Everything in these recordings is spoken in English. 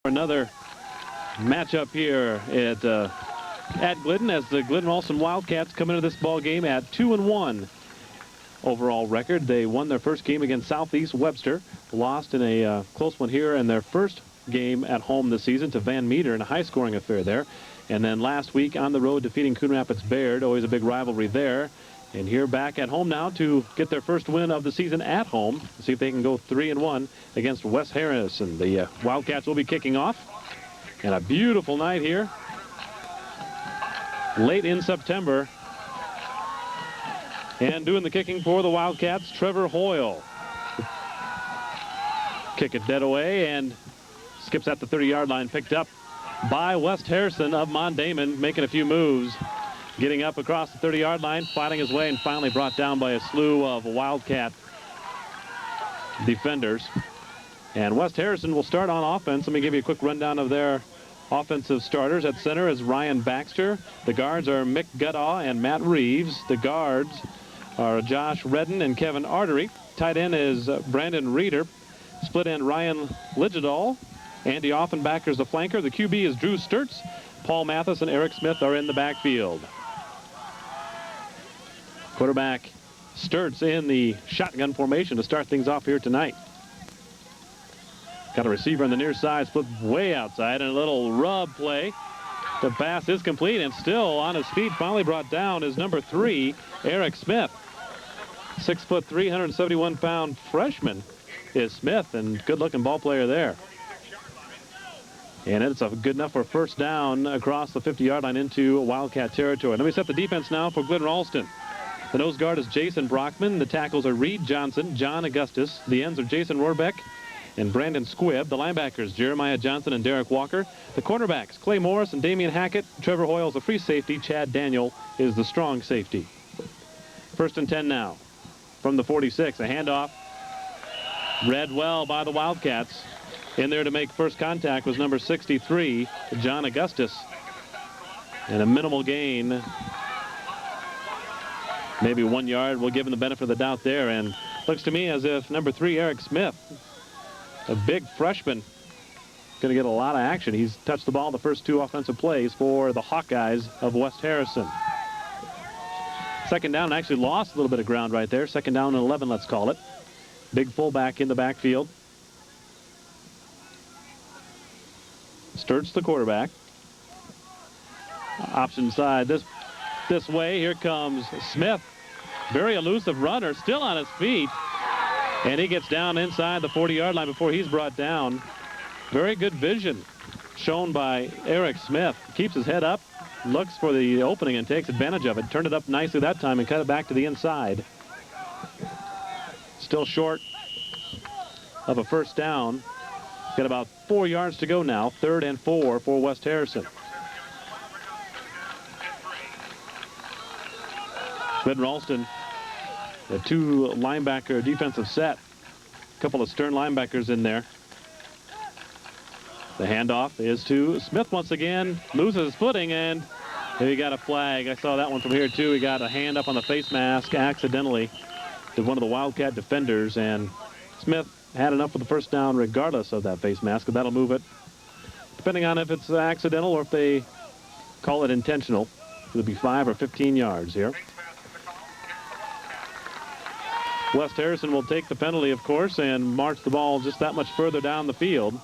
Another matchup here at Glidden, as the Glidden Ralston Wildcats come into this ball game at 2-1 overall record. They won their first game against Southeast Webster, lost in a close one here in their first game at home this season to Van Meter in a high-scoring affair there. And then last week on the road defeating Coon Rapids Baird, always a big rivalry there. And here back at home now to get their first win of the season at home. See if they can go 3-1 against West Harrison. The Wildcats will be kicking off. And a beautiful night here. Late in September. And doing the kicking for the Wildcats, Trevor Hoyle. Kick it dead away and skips at the 30-yard line, picked up by West Harrison of Mondamon, making a few moves. Getting up across the 30-yard line, fighting his way, and finally brought down by a slew of Wildcat defenders. And West Harrison will start on offense. Let me give you a quick rundown of their offensive starters. At center is Ryan Baxter. The guards are Mick Goodall and Matt Reeves. The guards are Josh Redden and Kevin Artery. Tight end is Brandon Reeder. Split end Ryan Ligidal. Andy Offenbacher is the flanker. The QB is Drew Sturts. Paul Mathis and Eric Smith are in the backfield. Quarterback Sturts in the shotgun formation to start things off here tonight. Got a receiver on the near side, split way outside, and a little rub play. The pass is complete, and still on his feet, finally brought down is number 3, Eric Smith. 6'3", 371-pound freshman is Smith, and good-looking ball player there. And it's good enough for a first down across the 50-yard line into Wildcat territory. Let me set the defense now for Glidden Ralston. The nose guard is Jason Brockman. The tackles are Reed Johnson, John Augustus. The ends are Jason Rohrbeck and Brandon Squibb. The linebackers, Jeremiah Johnson and Derek Walker. The cornerbacks, Clay Morris and Damian Hackett. Trevor Hoyle is the free safety. Chad Daniel is the strong safety. 1st and 10 now from the 46. A handoff read well by the Wildcats. In there to make first contact was number 63, John Augustus. And a minimal gain. Maybe 1 yard. We'll give him the benefit of the doubt there. And looks to me as if number 3, Eric Smith, a big freshman, going to get a lot of action. He's touched the ball the first 2 offensive plays for the Hawkeyes of West Harrison. Second down, actually lost a little bit of ground right there. 2nd down and 11, let's call it. Big fullback in the backfield. Sturts the quarterback. Option side this way. Here comes Smith. Very elusive runner, still on his feet. And he gets down inside the 40-yard line before he's brought down. Very good vision shown by Eric Smith. Keeps his head up, looks for the opening and takes advantage of it. Turned it up nicely that time and cut it back to the inside. Still short of a first down. Got about 4 yards to go now. 3rd and 4 for West Harrison. Glidden Ralston, a 2 linebacker defensive set. A couple of stern linebackers in there. The handoff is to Smith once again. Loses his footing, and he got a flag. I saw that one from here too. He got a hand up on the face mask accidentally to one of the Wildcat defenders, and Smith had enough for the first down regardless of that face mask, but that'll move it. Depending on if it's accidental or if they call it intentional, it'll be 5 or 15 yards here. West Harrison will take the penalty, of course, and march the ball just that much further down the field.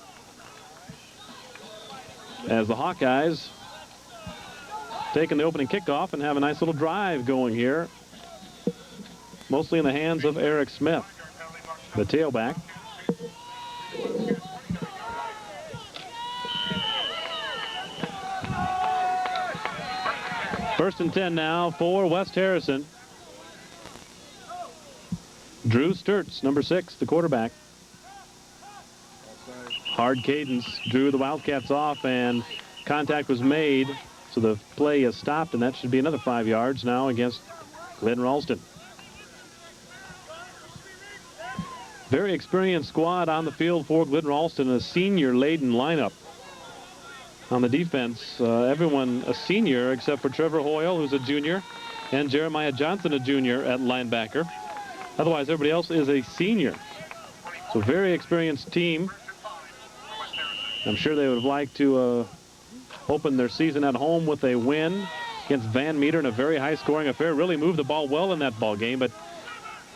As the Hawkeyes taking the opening kickoff and have a nice little drive going here. Mostly in the hands of Eric Smith, the tailback. First and 10 now for West Harrison. Drew Sturts, number 6, the quarterback. Hard cadence drew the Wildcats off, and contact was made, so the play is stopped, and that should be another 5 yards now against Glidden Ralston. Very experienced squad on the field for Glidden Ralston, a senior-laden lineup. On the defense, everyone a senior except for Trevor Hoyle, who's a junior, and Jeremiah Johnson, a junior at linebacker. Otherwise, everybody else is a senior. So very experienced team. I'm sure they would have liked to open their season at home with a win against Van Meter in a very high-scoring affair. Really moved the ball well in that ball game, but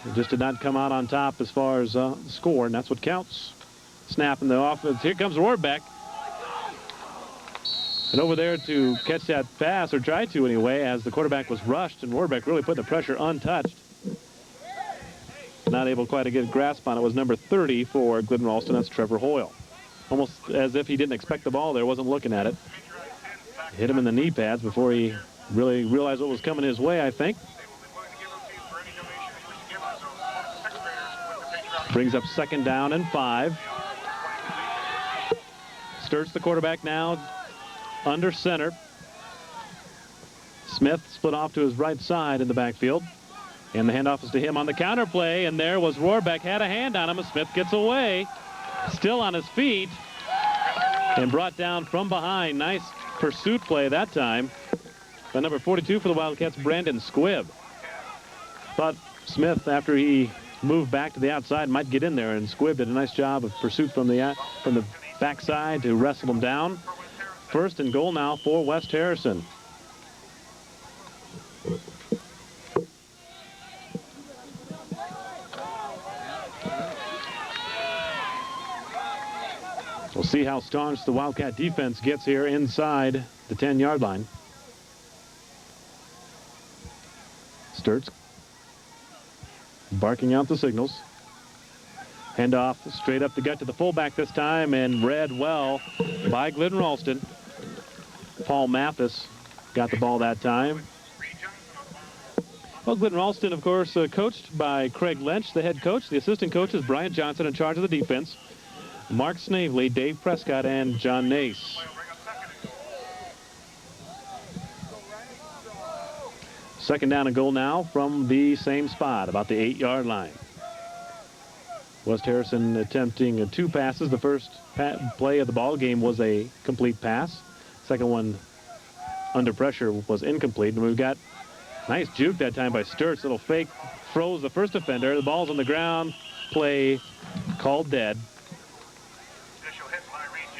it just did not come out on top as far as the score, and that's what counts. Snap in the offense. Here comes Rohrbeck. And over there to catch that pass, or try to anyway, as the quarterback was rushed, and Rohrbeck really put the pressure untouched. Not able quite to get a grasp on it was number 30 for Glidden Ralston. That's Trevor Hoyle. Almost as if he didn't expect the ball there, wasn't looking at it. Hit him in the knee pads before he really realized what was coming his way, I think. Brings up 2nd down and 5. Sturts the quarterback now under center. Smith split off to his right side in the backfield. And the handoff is to him on the counter play. And there was Rohrbeck, had a hand on him. Smith gets away. Still on his feet. And brought down from behind. Nice pursuit play that time by number 42 for the Wildcats, Brandon Squibb. But Smith, after he moved back to the outside, might get in there, and Squibb did a nice job of pursuit from the backside to wrestle him down. 1st and goal now for West Harrison. We'll see how staunch the Wildcat defense gets here inside the 10-yard line. Sturts barking out the signals. Handoff straight up the gut to the fullback this time, and read well by Glidden Ralston. Paul Mathis got the ball that time. Well, Glidden Ralston, of course, coached by Craig Lynch, the head coach. The assistant coach is Brian Johnson, in charge of the defense. Mark Snavely, Dave Prescott, and John Nace. Second down and goal now from the same spot, about the 8-yard line. West Harrison attempting 2 passes. The first play of the ball game was a complete pass. Second one under pressure was incomplete. And we've got nice juke that time by Sturts. Little fake froze the first defender. The ball's on the ground. Play called dead.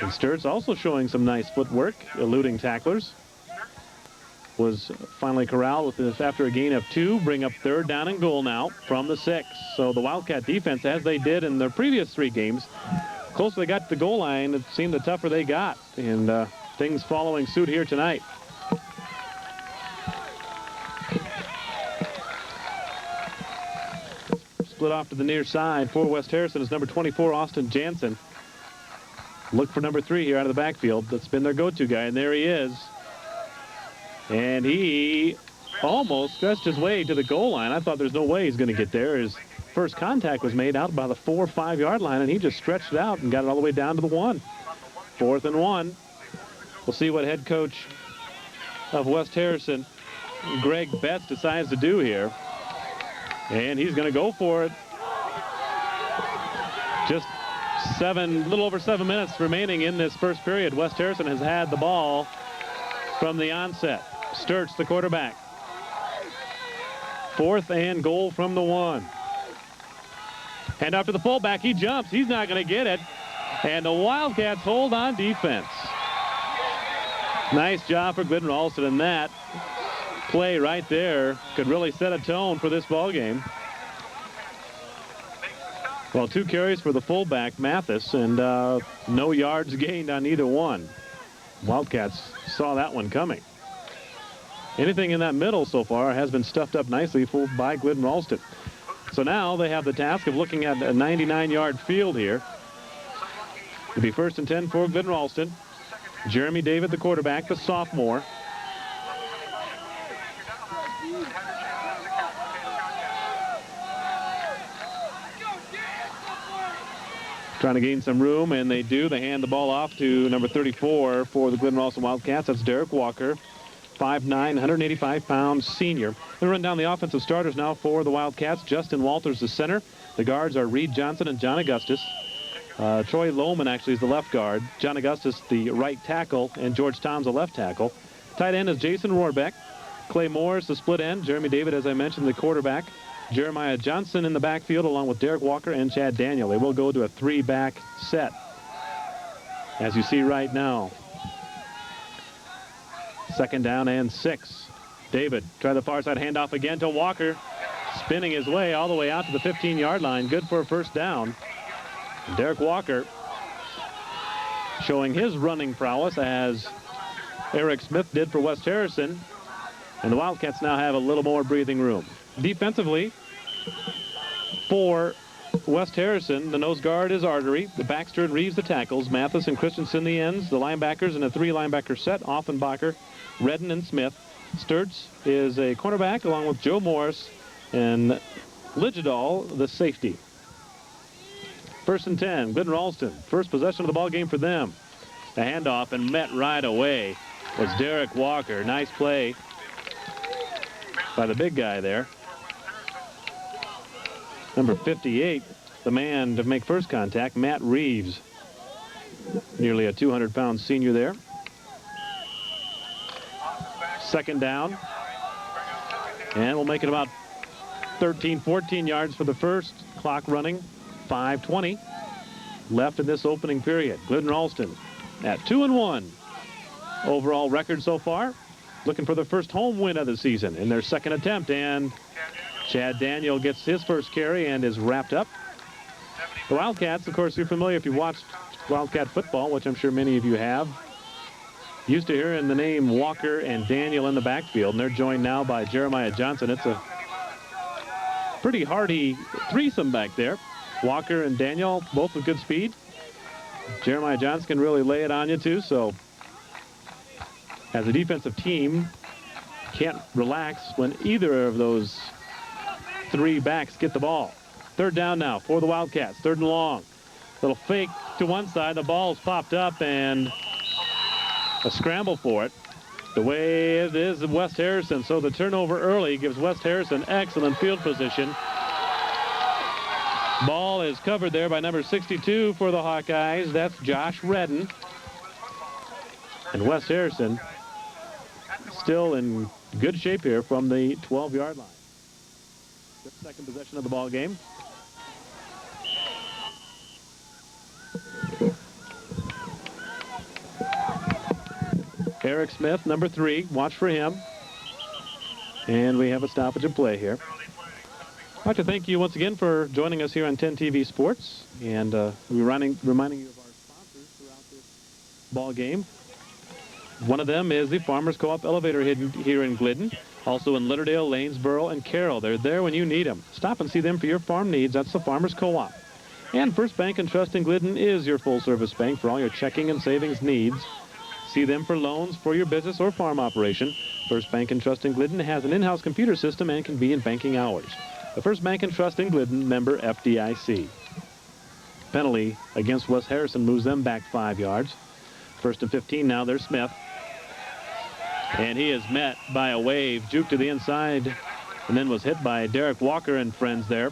And Sturts also showing some nice footwork, eluding tacklers. Was finally corralled with this after a gain of 2. Bring up 3rd down and goal now from the 6. So the Wildcat defense, as they did in their previous 3 games, closer they got to the goal line, it seemed the tougher they got. And things following suit here tonight. Split off to the near side for West Harrison is number 24, Austin Jansen. Look for number 3 here out of the backfield. That's been their go-to guy, and there he is. And he almost stretched his way to the goal line. I thought there's no way he's going to get there. His first contact was made out by the 4 or 5 yard line, and he just stretched it out and got it all the way down to the 1. 4th and 1. We'll see what head coach of West Harrison, Greg Betts, decides to do here. And he's going to go for it. Just a little over 7 minutes remaining in this first period. West Harrison has had the ball from the onset. Sturts, the quarterback. 4th and goal from the 1. And after the fullback, he jumps. He's not going to get it. And the Wildcats hold on defense. Nice job for Glidden Ralston, and that play right there could really set a tone for this ball game. Well, 2 carries for the fullback, Mathis, and no yards gained on either one. Wildcats saw that one coming. Anything in that middle so far has been stuffed up nicely by Glidden Ralston. So now they have the task of looking at a 99-yard field here. It'll be 1st and 10 for Glidden Ralston. Jeremy David, the quarterback, the sophomore. Trying to gain some room, and they do. They hand the ball off to number 34 for the Glidden Ralston Wildcats. That's Derek Walker, 5'9", 185-pound senior. They run down the offensive starters now for the Wildcats. Justin Walters, the center. The guards are Reed Johnson and John Augustus. Troy Lohman actually is the left guard. John Augustus, the right tackle, and George Tom's the left tackle. Tight end is Jason Rohrbeck. Clay Moore is the split end. Jeremy David, as I mentioned, the quarterback. Jeremiah Johnson in the backfield along with Derek Walker and Chad Daniel. They will go to a 3-back set. as you see right now. 2nd down and 6. David try the far side handoff again to Walker, spinning his way all the way out to the 15-yard line. Good for a 1st down. Derek Walker showing his running prowess as Eric Smith did for West Harrison. And the Wildcats now have a little more breathing room. Defensively, for West Harrison, the nose guard is Artery. The Baxter and Reeves the tackles. Mathis and Christensen the ends. The linebackers in a 3-linebacker set. Offenbacher, Redden, and Smith. Sturts is a cornerback along with Joe Morris and Ligidal, the safety. 1st and 10, Glidden Ralston. First possession of the ball game for them. The handoff, and met right away was Derek Walker. Nice play by the big guy there. Number 58, the man to make first contact, Matt Reeves. Nearly a 200-pound senior there. 2nd down. And we'll make it about 13, 14 yards for the first. Clock running. 5:20 left in this opening period. Glidden Ralston at 2-1. Overall record so far. Looking for the first home win of the season in their 2nd attempt. And Chad Daniel gets his first carry and is wrapped up. The Wildcats, of course, you're familiar if you watched Wildcat football, which I'm sure many of you have. Used to hearing the name Walker and Daniel in the backfield, and they're joined now by Jeremiah Johnson. It's a pretty hearty threesome back there. Walker and Daniel, both with good speed. Jeremiah Johnson can really lay it on you, too, so as a defensive team, can't relax when either of those 3 backs get the ball. 3rd down now for the Wildcats. 3rd and long. Little fake to one side. The ball's popped up and a scramble for it. The way it is in West Harrison. So the turnover early gives West Harrison excellent field position. Ball is covered there by number 62 for the Hawkeyes. That's Josh Redden. And West Harrison still in good shape here from the 12-yard line. The 2nd possession of the ball game. Eric Smith, number 3. Watch for him. And we have a stoppage of play here. I'd like to thank you once again for joining us here on 10 TV Sports. And we're reminding you of our sponsors throughout this ball game. One of them is the Farmers Co-op Elevator here in Glidden. Also in Litterdale, Lanesboro, and Carroll. They're there when you need them. Stop and see them for your farm needs. That's the Farmers Co-op. And First Bank and Trust in Glidden is your full-service bank for all your checking and savings needs. See them for loans for your business or farm operation. First Bank and Trust in Glidden has an in-house computer system and convenient banking hours. The First Bank and Trust in Glidden, member FDIC. Penalty against West Harrison moves them back 5 yards. 1st and 15 now. There's Smith. And he is met by a wave, juke to the inside, and then was hit by Derek Walker and friends there.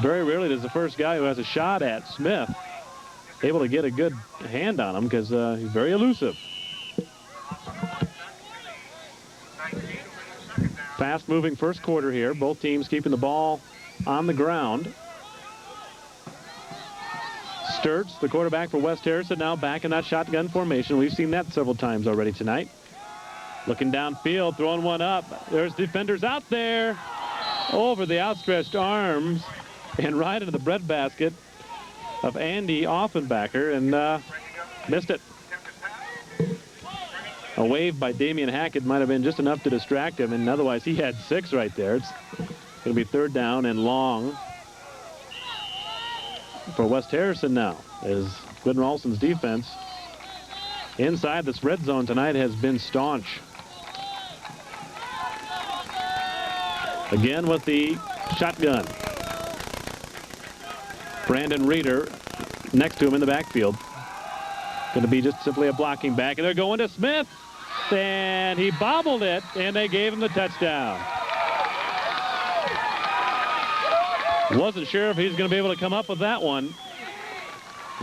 Very rarely does the first guy who has a shot at Smith able to get a good hand on him because he's very elusive. Fast-moving first quarter here. Both teams keeping the ball on the ground. Sturts, the quarterback for West Harrison, now back in that shotgun formation. We've seen that several times already tonight. Looking downfield, throwing one up. There's defenders out there over the outstretched arms and right into the breadbasket of Andy Offenbacher and missed it. A wave by Damian Hackett might have been just enough to distract him, and otherwise he had 6 right there. It's going to be 3rd down and long for West Harrison now, as Glidden Ralston's defense inside this red zone tonight has been staunch. Again with the shotgun. Brandon Reeder next to him in the backfield. Going to be just simply a blocking back, and they're going to Smith, and he bobbled it, and they gave him the touchdown. Wasn't sure if he was going to be able to come up with that one,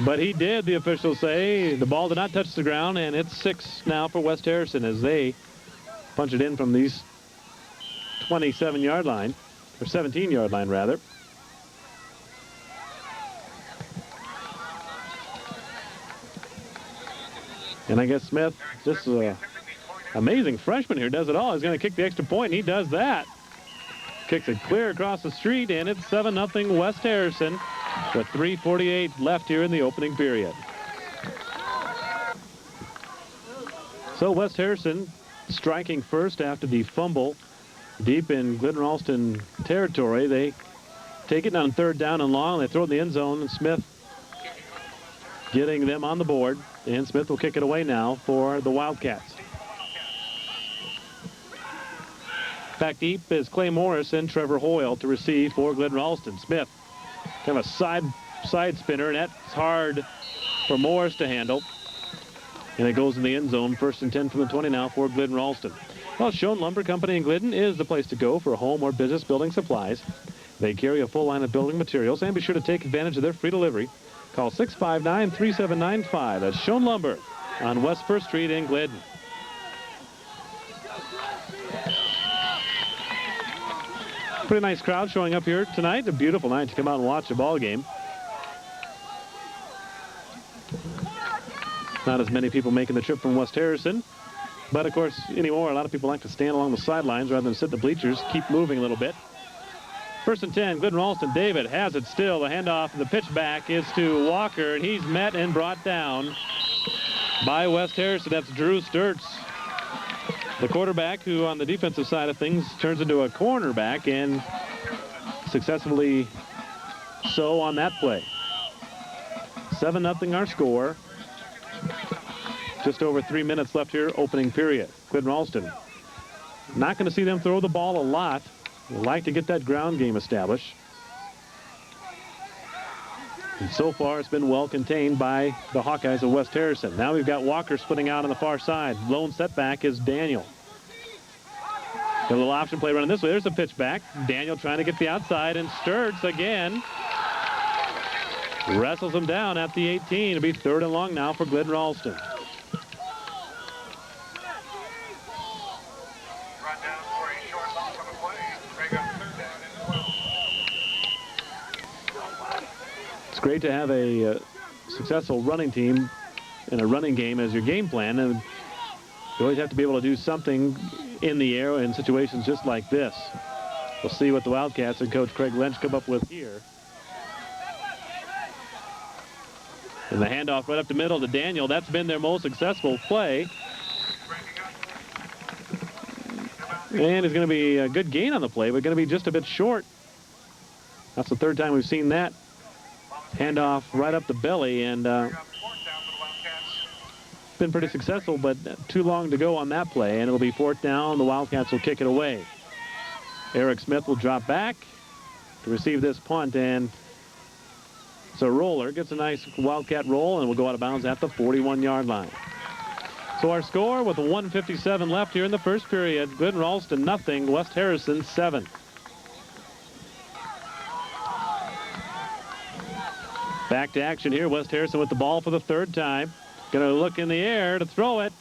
but he did, the officials say. The ball did not touch the ground, and it's 6 now for West Harrison as they punch it in from these 27-yard line, or 17-yard line, rather. And I guess Smith, just an amazing freshman here, does it all. He's going to kick the extra point, and he does that. Kicks it clear across the street, and it's 7-0 West Harrison with 3:48 left here in the opening period. So West Harrison striking first after the fumble deep in Glidden Ralston territory. They take it on third down and long. They throw it in the end zone, and Smith getting them on the board. And Smith will kick it away now for the Wildcats. Back deep is Clay Morris and Trevor Hoyle to receive for Glidden Ralston. Smith, kind of a side spinner, and that's hard for Morris to handle. And it goes in the end zone. 1st and 10 from the 20 now for Glidden Ralston. Well, Schoen Lumber Company in Glidden is the place to go for home or business building supplies. They carry a full line of building materials, and be sure to take advantage of their free delivery. Call 659-3795. That's Schoen Lumber on West 1st Street in Glidden. Pretty nice crowd showing up here tonight. A beautiful night to come out and watch a ball game. Not as many people making the trip from West Harrison. But, of course, anymore, a lot of people like to stand along the sidelines rather than sit in the bleachers, keep moving a little bit. 1st and 10, Glidden Ralston. David has it still. The handoff and the pitch back is to Walker, and he's met and brought down by West Harrison. That's Drew Sturts, the quarterback, who on the defensive side of things turns into a cornerback, and successfully so on that play. 7-0 our score. Just over 3 minutes left here, opening period. Glidden Ralston, not going to see them throw the ball a lot. They like to get that ground game established. And so far, it's been well contained by the Hawkeyes of West Harrison. Now we've got Walker splitting out on the far side. Lone setback is Daniel. Got a little option play running this way. There's a pitch back. Daniel trying to get the outside, and Sturts again wrestles him down at the 18. It'll be 3rd and long now for Glidden Ralston. It's great to have a successful running team and a running game as your game plan, and you always have to be able to do something in the air in situations just like this. We'll see what the Wildcats and Coach Craig Lynch come up with here. And the handoff right up the middle to Daniel. That's been their most successful play. And it's going to be a good gain on the play, but going to be just a bit short. That's the 3rd time we've seen that. Handoff right up the belly, and been pretty successful, but too long to go on that play, and it'll be 4th down. The Wildcats will kick it away. Eric Smith will drop back to receive this punt, and it's a roller. Gets a nice Wildcat roll, and will go out of bounds at the 41-yard line. So our score with 1:57 left here in the 1st period. Glidden Ralston 0, West Harrison 7. Back to action here. West Harrison with the ball for the 3rd time. Going to look in the air to throw it.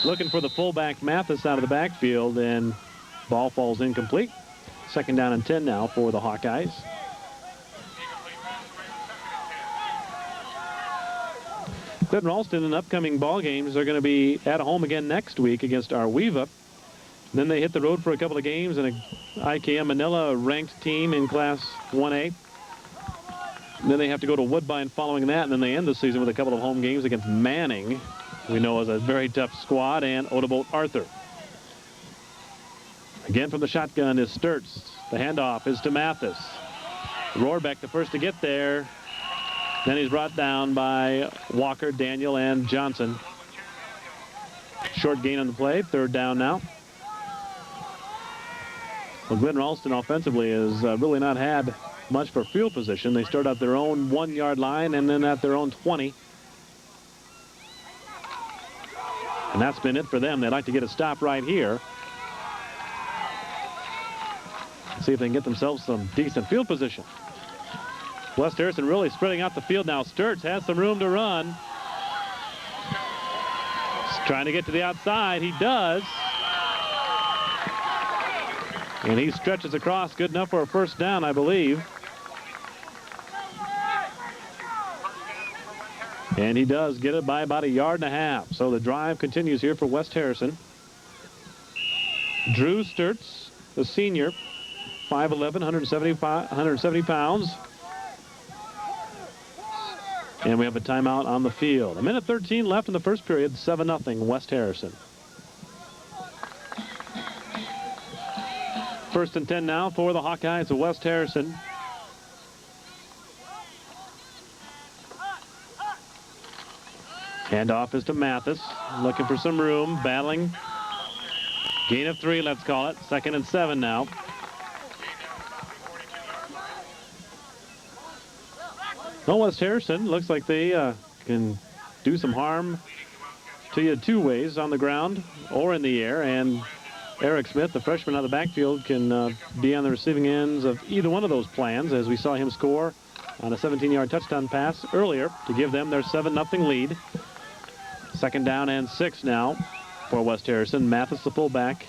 Looking for the fullback Mathis out of the backfield, and ball falls incomplete. 2nd down and 10 now for the Hawkeyes. Glidden Ralston in upcoming ball games are going to be at home again next week against Arweva. Then they hit the road for a couple of games in a IKM Manila ranked team in Class 1A. Then they have to go to Woodbine following that, and then they end the season with a couple of home games against Manning, we know is a very tough squad, and Otabote Arthur. Again from the shotgun is Sturts. The handoff is to Mathis. Rohrbeck the first to get there. Then he's brought down by Walker, Daniel, and Johnson. Short gain on the play. 3rd down now. Well, Glidden Ralston offensively has really not had much for field position. They start at their own 1-yard line and then at their own 20. And that's been it for them. They'd like to get a stop right here. See if they can get themselves some decent field position. West Harrison really spreading out the field now. Sturts has some room to run. He's trying to get to the outside. He does. And he stretches across. Good enough for a 1st down, I believe. And he does get it by about 1.5 yards. So the drive continues here for West Harrison. Drew Sturts, the senior, 5'11", 170 pounds. And we have a timeout on the field. 1:13 left in the first period, 7-0 West Harrison. First and 10 now for the Hawkeyes of West Harrison. Handoff is to Mathis, looking for some room, battling. Gain of 3, let's call it. 2nd and 7 now. Well, West Harrison looks like they can do some harm to you 2 ways, on the ground or in the air. And Eric Smith, the freshman out of the backfield, can be on the receiving ends of either one of those plans, as we saw him score on a 17-yard touchdown pass earlier to give them their 7-0 lead. 2nd down and 6 now for West Harrison. Mathis, the fullback,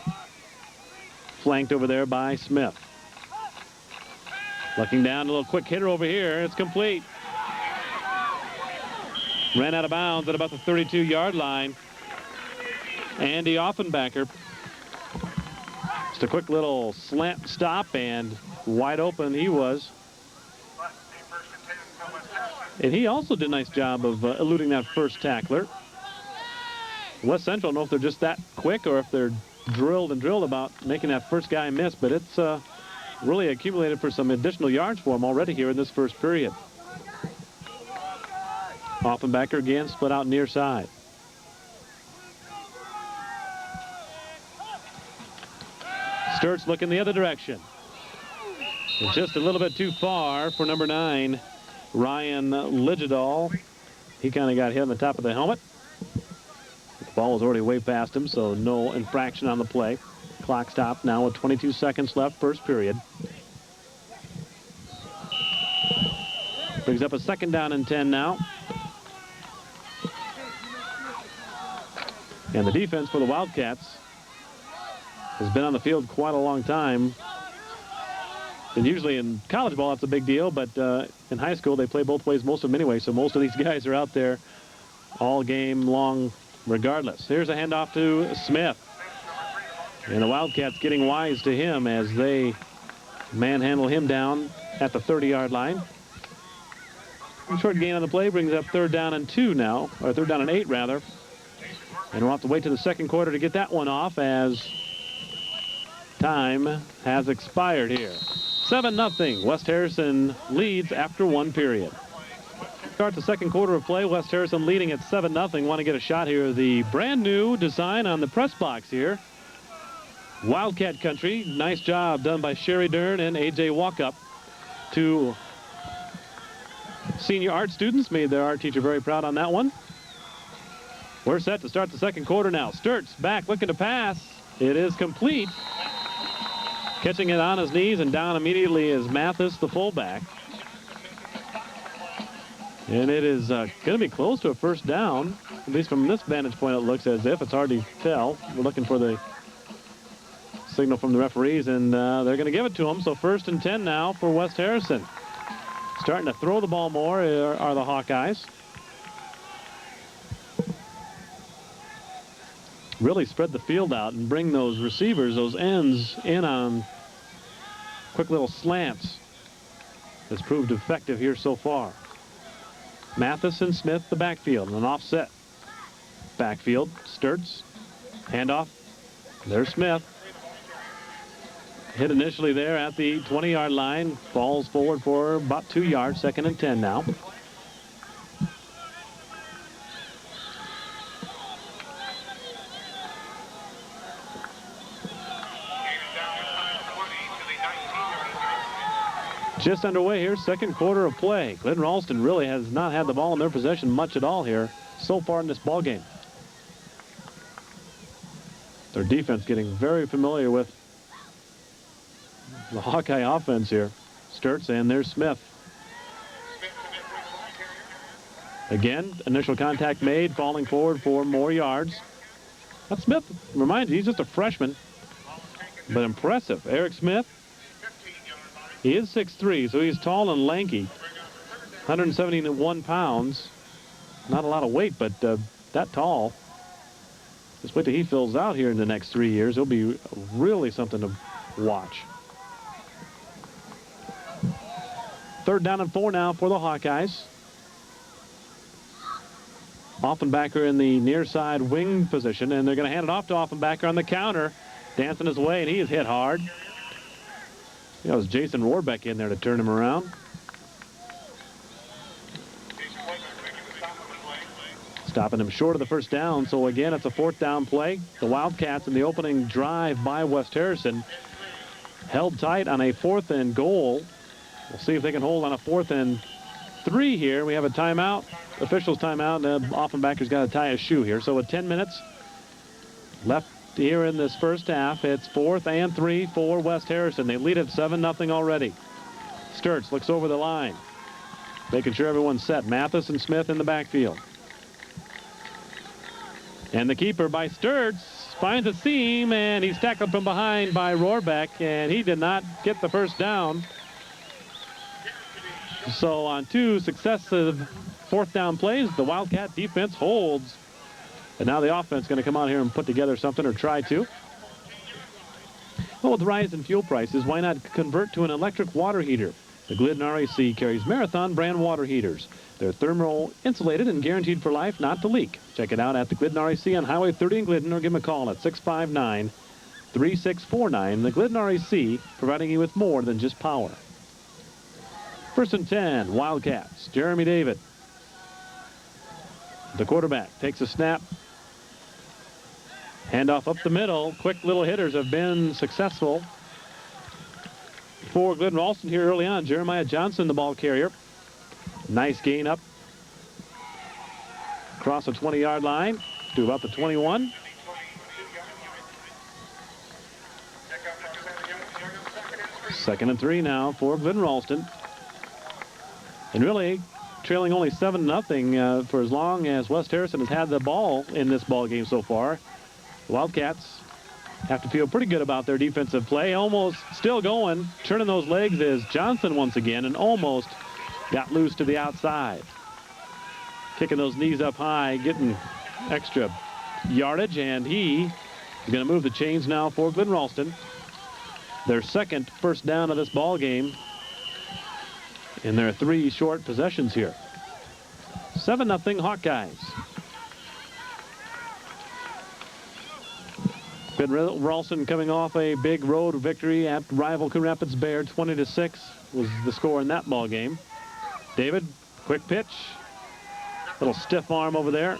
flanked over there by Smith. Looking down, a little quick hitter over here. It's complete. Ran out of bounds at about the 32-yard line. Andy Offenbacher. Just a quick little slant stop, and wide open he was. And he also did a nice job of eluding that first tackler. West Central, I don't know if they're just that quick or if they're drilled about making that first guy miss, but it's really accumulated for some additional yards for him already here in this first period. Offenbacher again split out near side. Sturts looking the other direction. It's just a little bit too far for number 9, Ryan Ligidal. He kind of got hit on the top of the helmet. The ball was already way past him, so no infraction on the play. Clock stopped now with 22 seconds left, first period. Brings up a 2nd down and 10 now. And the defense for the Wildcats has been on the field quite a long time. And usually in college ball, that's a big deal, but in high school, they play both ways most of them anyway, so most of these guys are out there all game long regardless. Here's a handoff to Smith. And the Wildcats getting wise to him as they manhandle him down at the 30-yard line. Short gain on the play brings up 3rd down and 2 now, or 3rd down and 8 rather. And we'll have to wait to the second quarter to get that one off, as time has expired here. 7-0. West Harrison leads after 1 period. Start the second quarter of play. West Harrison leading at 7-0. Want to get a shot here. The brand new design on the press box here. Wildcat Country. Nice job done by Sherry Dern and A.J. Walkup. 2 senior art students made their art teacher very proud on that one. We're set to start the second quarter now. Sturts back looking to pass. It is complete. Catching it on his knees and down immediately is Mathis, the fullback. And it is going to be close to a first down. At least from this vantage point, it looks as if. It's hard to tell. We're looking for the signal from the referees, and they're going to give it to him. So 1st and 10 now for West Harrison. Starting to throw the ball more are the Hawkeyes. Really spread the field out and bring those receivers, those ends, in on quick little slants. Has proved effective here so far. Mathis and Smith, the backfield, an offset. Backfield, Sturts, handoff. There's Smith. Hit initially there at the 20-yard line. Falls forward for about 2 yards. 2nd and 10 now. Just underway here, second quarter of play. Glidden Ralston really has not had the ball in their possession much at all here so far in this ball game. Their defense getting very familiar with the Hawkeye offense here. Sturts, and there's Smith. Again, initial contact made, falling forward for more yards. That Smith, reminds you, he's just a freshman, but impressive. Eric Smith. He is 6'3", so he's tall and lanky, 171 pounds. not a lot of weight, but that tall. Just wait till he fills out here in the next 3 years. He'll be really something to watch. 3rd down and 4 now for the Hawkeyes. Offenbacher in the near side wing position, and they're going to hand it off to Offenbacher on the counter. Dancing his way, and he is hit hard. That was Jason Rohrbeck in there to turn him around. Stopping him short of the 1st down, so again, it's a 4th down play. The Wildcats in the opening drive by West Harrison held tight on a 4th and goal. We'll see if they can hold on a 4th and 3 here. We have a timeout. Officials timeout, and Offenbacher's got to tie his shoe here. So with 10 minutes left here in this 1st half, it's 4th and 3 for West Harrison. They lead at 7-0 already. Sturts looks over the line, making sure everyone's set. Mathis and Smith in the backfield. And the keeper by Sturts finds a seam, and he's tackled from behind by Rohrbeck, and he did not get the 1st down. So on 2 successive 4th down plays, the Wildcat defense holds. And now the offense is going to come out here and put together something, or try to. Well, with the rise in fuel prices, why not convert to an electric water heater? The Glidden RAC carries Marathon brand water heaters. They're thermal insulated and guaranteed for life, not to leak. Check it out at the Glidden RAC on Highway 30 in Glidden, or give them a call at 659-3649. The Glidden RAC, providing you with more than just power. 1st and 10, Wildcats. Jeremy David, the quarterback, takes a snap. Handoff up the middle. Quick little hitters have been successful for Glidden Ralston here early on. Jeremiah Johnson, the ball carrier. Nice gain up across the 20-yard line to about the 21. Second and 3 now for Glidden Ralston. And really trailing only 7-0 for as long as West Harrison has had the ball in this ball game so far. The Wildcats have to feel pretty good about their defensive play. Almost still going. Turning those legs is Johnson once again, and almost got loose to the outside. Kicking those knees up high, getting extra yardage, and he is going to move the chains now for Glidden Ralston. Their 2nd 1st down of this ball game in their 3 short possessions here. 7-0 Hawkeyes. Glidden Ralston coming off a big road victory at rival Coon Rapids Bear. 20-6 was the score in that ball game. David, quick pitch. Little stiff arm over there.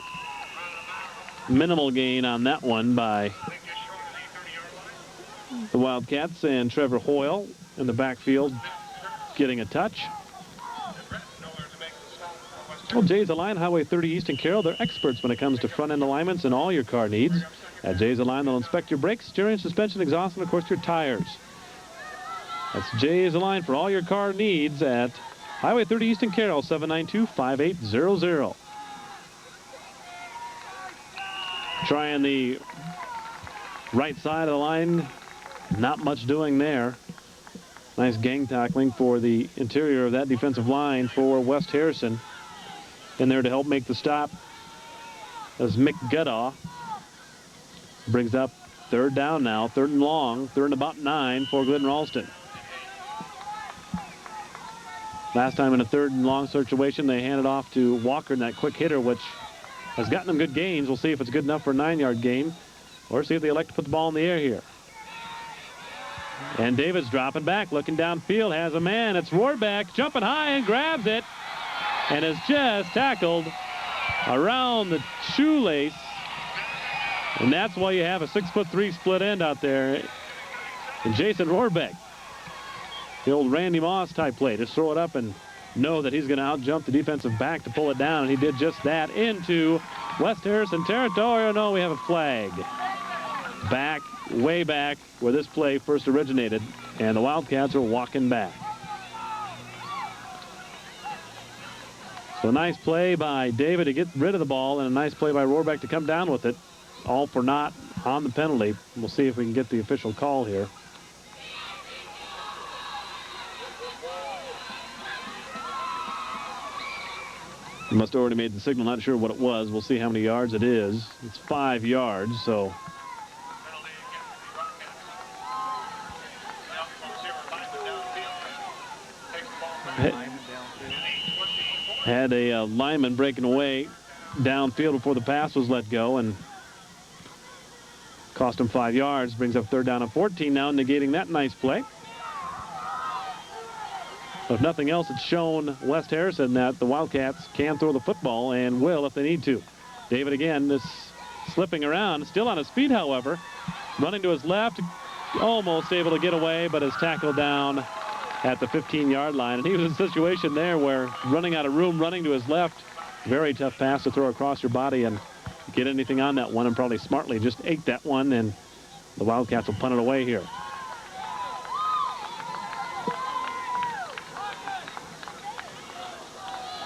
Minimal gain on that one by the Wildcats, and Trevor Hoyle in the backfield getting a touch. Well, Jay's Align, Highway 30 East in Carroll, they're experts when it comes to front-end alignments and all your car needs. At Jay's Align, they'll inspect your brakes, steering, suspension, exhaust, and of course your tires. That's Jay's Align for all your car needs at Highway 30 East in Carroll, 792-5800. Trying the right side of the line, not much doing there. Nice gang tackling for the interior of that defensive line for West Harrison. In there to help make the stop as Mick Guddaw brings up 3rd down now, 3rd and long, 3rd and about 9 for Glidden Ralston. Last time in a 3rd and long situation, they handed off to Walker in that quick hitter, which has gotten them good gains. We'll see if it's good enough for a 9-yard gain, or see if they elect to put the ball in the air here. And David's dropping back, looking downfield, has a man. It's Rohrbeck jumping high and grabs it, and is just tackled around the shoelace. And that's why you have a 6'3" split end out there. And Jason Rohrbeck, the old Randy Moss type play, just throw it up and know that he's going to out-jump the defensive back to pull it down, and he did just that into West Harrison territory. Oh, no, we have a flag. Back, way back, where this play first originated, and the Wildcats are walking back. So a nice play by David to get rid of the ball, and a nice play by Rohrbeck to come down with it. All for naught on the penalty. We'll see if we can get the official call here. He must have already made the signal. Not sure what it was. We'll see how many yards it is. It's 5 yards, so. Had a lineman breaking away downfield before the pass was let go, and cost him 5 yards. Brings up 3rd down and 14 now, negating that nice play. If nothing else, it's shown West Harrison that the Wildcats can throw the football and will if they need to. David again is slipping around, still on his feet, however. Running to his left, almost able to get away, but is tackled down at the 15-yard line. And he was in a situation there where running out of room, running to his left, very tough pass to throw across your body and get anything on that one, and probably smartly just ate that one, and the Wildcats will punt it away here.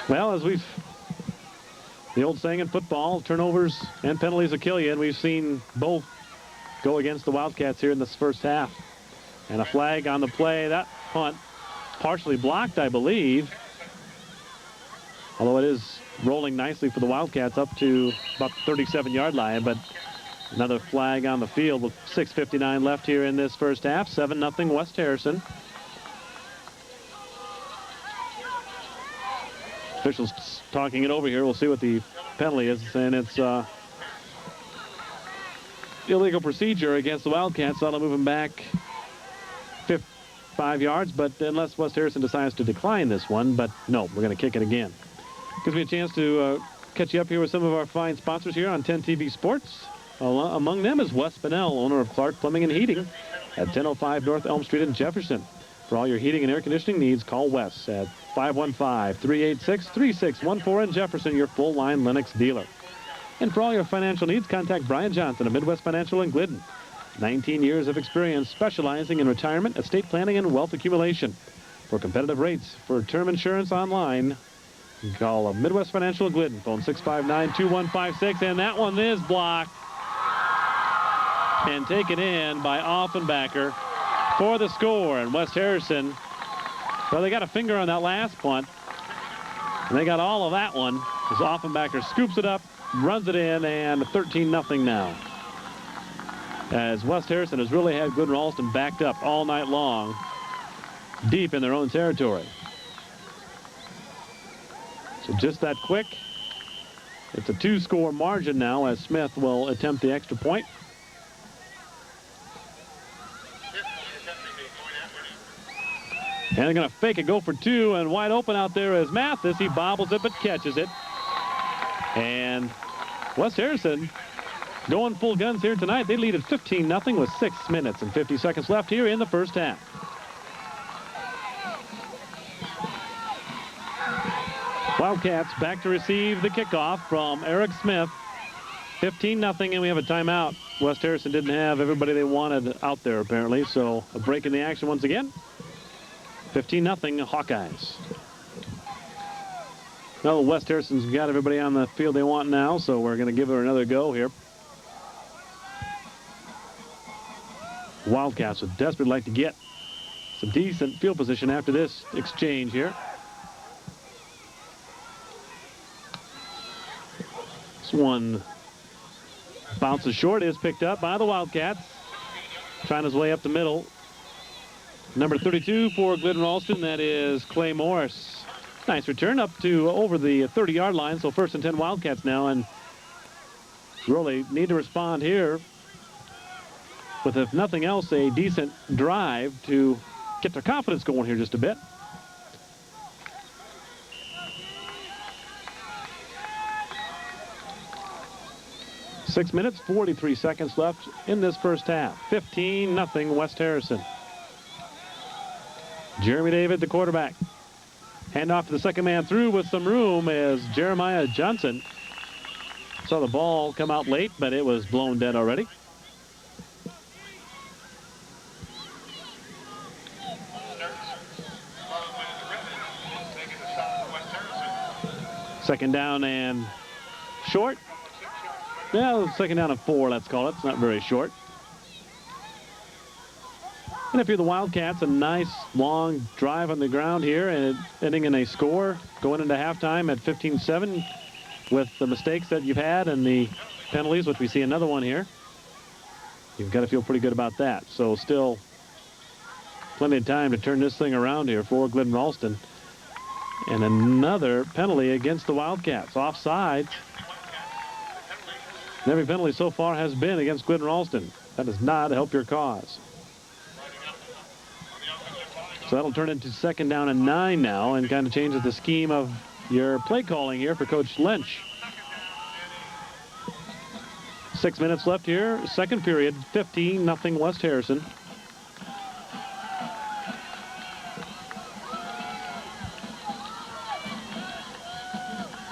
Well, as the old saying in football, turnovers and penalties will kill you, and we've seen both go against the Wildcats here in this first half. And a flag on the play. That punt partially blocked, I believe, although it is rolling nicely for the Wildcats up to about the 37-yard line, but another flag on the field with 6:59 left here in this first half. 7-0 West Harrison. Officials talking it over here. We'll see what the penalty is, and it's illegal procedure against the Wildcats. That'll move him back 5 yards, but unless West Harrison decides to decline this one, but no, we're going to kick it again. Gives me a chance to catch you up here with some of our fine sponsors here on 10 TV Sports. Among them is Wes Bunnell, owner of Clark Plumbing and Heating at 1005 North Elm Street in Jefferson. For all your heating and air conditioning needs, call Wes at 515-386-3614 in Jefferson, your full-line Lennox dealer. And for all your financial needs, contact Brian Johnson of Midwest Financial in Glidden. 19 years of experience specializing in retirement, estate planning, and wealth accumulation. For competitive rates for term insurance online, call Midwest Financial in Glidden. Phone 659-2156, and that one is blocked and taken in by Offenbacher for the score. And West Harrison, well, they got a finger on that last punt, and they got all of that one as Offenbacher scoops it up, runs it in, and 13-0 now. As West Harrison has really had Glidden Ralston backed up all night long, deep in their own territory. So just that quick. It's a 2-score margin now as Smith will attempt the extra point. And they're going to fake a go for 2, and wide open out there is Mathis. He bobbles it but catches it. And West Harrison going full guns here tonight. They lead at 15-0 with 6 minutes and 50 seconds left here in the first half. Wildcats back to receive the kickoff from Eric Smith. 15-0, and we have a timeout. West Harrison didn't have everybody they wanted out there, apparently, so a break in the action once again. 15-0 Hawkeyes. Well, West Harrison's got everybody on the field they want now, so we're going to give her another go here. Wildcats would desperately like to get some decent field position after this exchange here. This one bounces short, is picked up by the Wildcats. Trying his way up the middle. Number 32 for Glidden Ralston, that is Clay Morris. Nice return up to over the 30-yard line, so 1st and 10 Wildcats now, and really need to respond here with, if nothing else, a decent drive to get their confidence going here just a bit. Six minutes, 43 seconds left in this first half. 15-0 West Harrison. Jeremy David, the quarterback. Hand off to the second man through with some room as Jeremiah Johnson saw the ball come out late, but it was blown dead already. Second down and short. Yeah, second down and 4, let's call it. It's not very short. And if you're the Wildcats, a nice long drive on the ground here and ending in a score going into halftime at 15-7 with the mistakes that you've had and the penalties, which we see another one here. You've got to feel pretty good about that. So still plenty of time to turn this thing around here for Glidden Ralston. And another penalty against the Wildcats. Offsides. And every penalty so far has been against Glidden Ralston. That does not help your cause. So that'll turn into 2nd down and 9 now and kind of changes the scheme of your play calling here for Coach Lynch. 6 minutes left here. Second period, 15-0 West Harrison.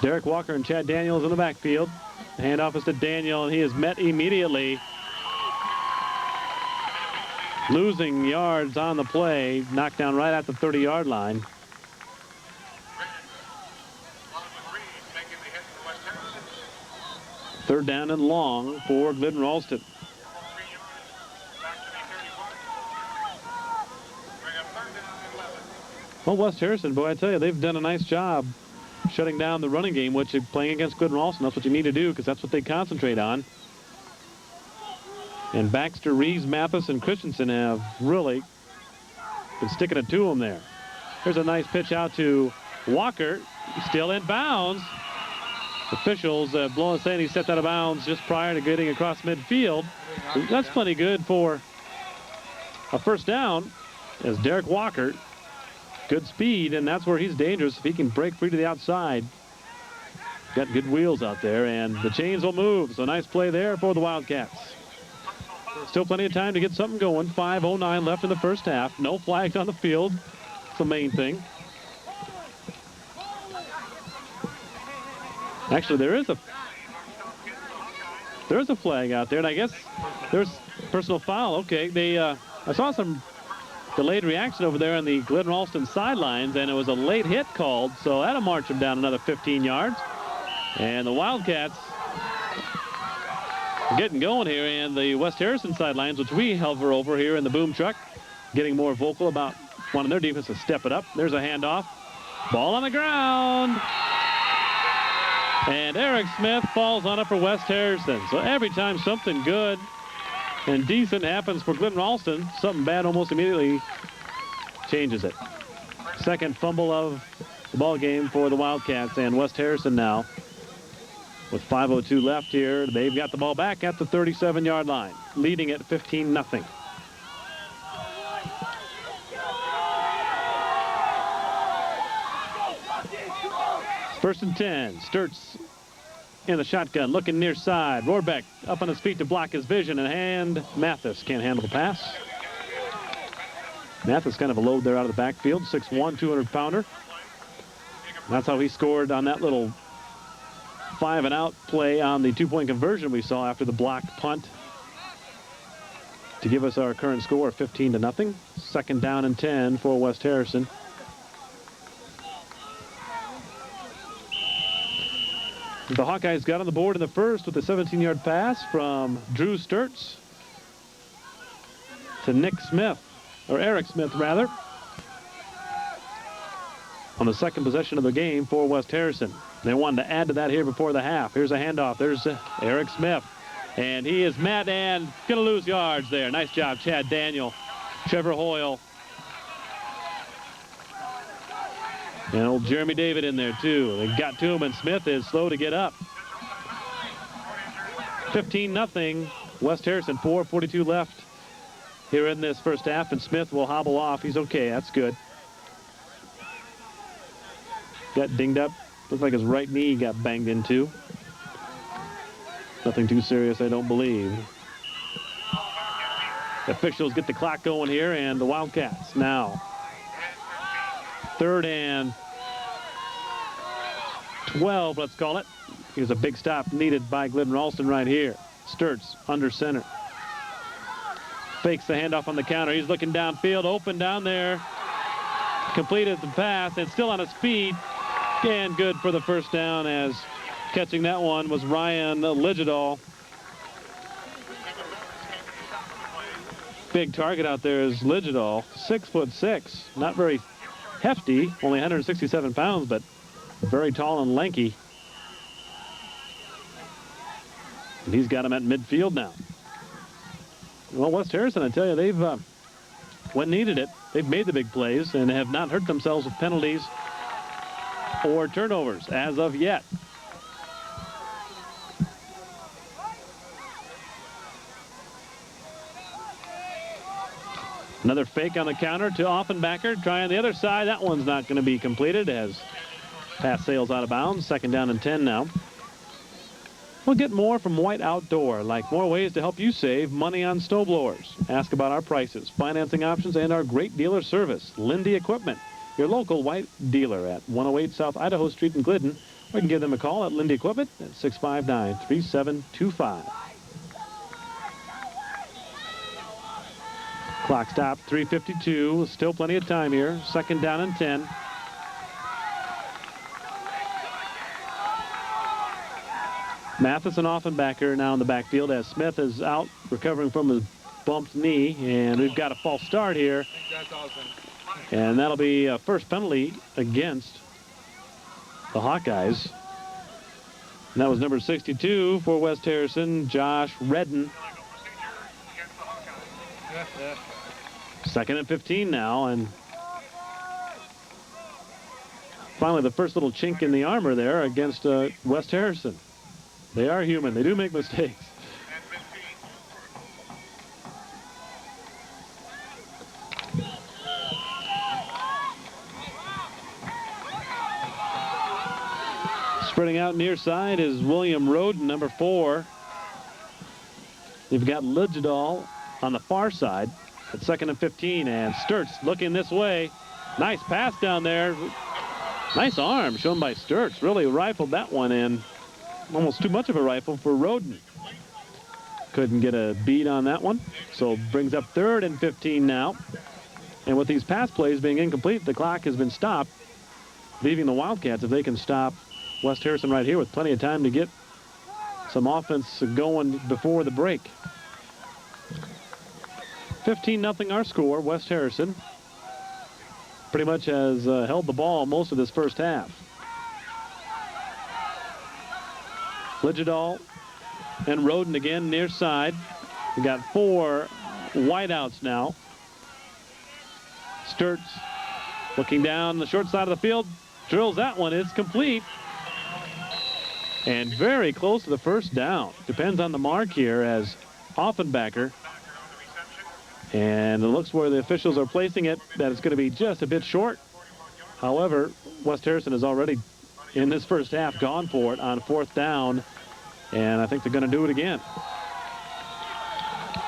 Derek Walker and Chad Daniels in the backfield. The handoff is to Daniel, and he is met immediately. Losing yards on the play, knocked down right at the 30-yard line. Third down and long for Glidden Ralston. Well, West Harrison, boy, I tell you, they've done a nice job shutting down the running game, which is playing against Glidden Ralston. That's what you need to do because that's what they concentrate on. And Baxter, Reeves, Mathis, and Christensen have really been sticking it to them there. There's a nice pitch out to Walker. Still in bounds. Officials blowing saying he stepped out of bounds just prior to getting across midfield. That's plenty good for a first down as Derek Walker, good speed, and that's where he's dangerous if he can break free to the outside. Got good wheels out there, and the chains will move. So nice play there for the Wildcats. Still plenty of time to get something going. 5:09 left in the first half. No flags on the field. That's the main thing. Actually, there is a flag out there, and I guess there's personal foul. Okay, I saw some delayed reaction over there on the Glidden Ralston sidelines, and it was a late hit called, so that'll march them down another 15 yards. And the Wildcats getting going here, and the West Harrison sidelines, which we hover over here in the boom truck, getting more vocal about wanting their defense to step it up. There's a handoff. Ball on the ground. And Eric Smith falls on it for West Harrison. So every time something good and decent happens for Glidden Ralston, something bad almost immediately changes it. Second fumble of the ball game for the Wildcats, and West Harrison now with 5:02 left here. They've got the ball back at the 37-yard line, leading at 15-0. First and 10. Sturts in the shotgun, looking near side. Rohrbeck up on his feet to block his vision, and Mathis can't handle the pass. Mathis kind of a load there out of the backfield. 6'1", 200-pounder. That's how he scored on that little 5-and-out play on the two-point conversion we saw after the blocked punt to give us our current score of 15-0. Second down and 10 for West Harrison. The Hawkeyes got on the board in the first with a 17-yard pass from Drew Sturts to Nick Smith, or Eric Smith, rather, on the second possession of the game for West Harrison. They wanted to add to that here before the half. Here's a handoff. There's Eric Smith, and he is met and going to lose yards there. Nice job, Chad Daniel, Trevor Hoyle, and old Jeremy David in there, too. They got to him, and Smith is slow to get up. 15-0. West Harrison, 4:42 left here in this first half, and Smith will hobble off. He's okay. That's good. Got dinged up. Looked like his right knee got banged into. Nothing too serious, I don't believe. The officials get the clock going here, and the Wildcats now 3rd and 12, let's call it. Here's a big stop needed by Glidden Ralston right here. Sturts under center. Fakes the handoff on the counter. He's looking downfield, open down there. Completed the pass, and still on his feet. And good for the first down, as catching that one was Ryan Ligidal. big target out there is Ligidal, 6'6", not very hefty, only 167 pounds, but very tall and lanky. And he's got him at midfield now. Well, West Harrison, I tell you, they've, when needed it, they've made the big plays and have not hurt themselves with penalties or turnovers as of yet. Another fake on the counter to Offenbacher. Trying the other side. That one's not going to be completed as pass sails out of bounds. Second down and 10 now. We'll get more from White Outdoor, like more ways to help you save money on snowblowers. Ask about our prices, financing options, and our great dealer service. Lindy Equipment, your local White dealer at 108 South Idaho Street in Glidden. Or you can give them a call at Lindy Equipment at 659-3725. Clock stop, 3:52. Still plenty of time here. Second down and 10. Mathis and Offenbacher now in the backfield as Smith is out recovering from his bumped knee. And we've got a false start here. And that'll be a first penalty against the Hawkeyes. And that was number 62 for West Harrison, Josh Redden. Second and 15 now, and finally the first little chink in the armor there against West Harrison. They are human. They do make mistakes. Spreading out near side is William Roden, number 4. You've got Ligidal on the far side at second and 15, and Sturts looking this way. Nice pass down there. Nice arm shown by Sturts. Really rifled that one in. Almost too much of a rifle for Roden. Couldn't get a beat on that one. So brings up third and 15 now. And with these pass plays being incomplete, the clock has been stopped, leaving the Wildcats, if they can stop West Harrison right here with plenty of time to get some offense going before the break. 15-0 our score. West Harrison pretty much has held the ball most of this first half. Ligidal and Roden again near side. We got 4 wideouts now. Sturts looking down the short side of the field. Drills that one. It's complete. And very close to the first down. Depends on the mark here as Offenbacher. And it looks where the officials are placing it that it's going to be just a bit short. However, West Harrison has already, in this first half, gone for it on fourth down. And I think they're going to do it again.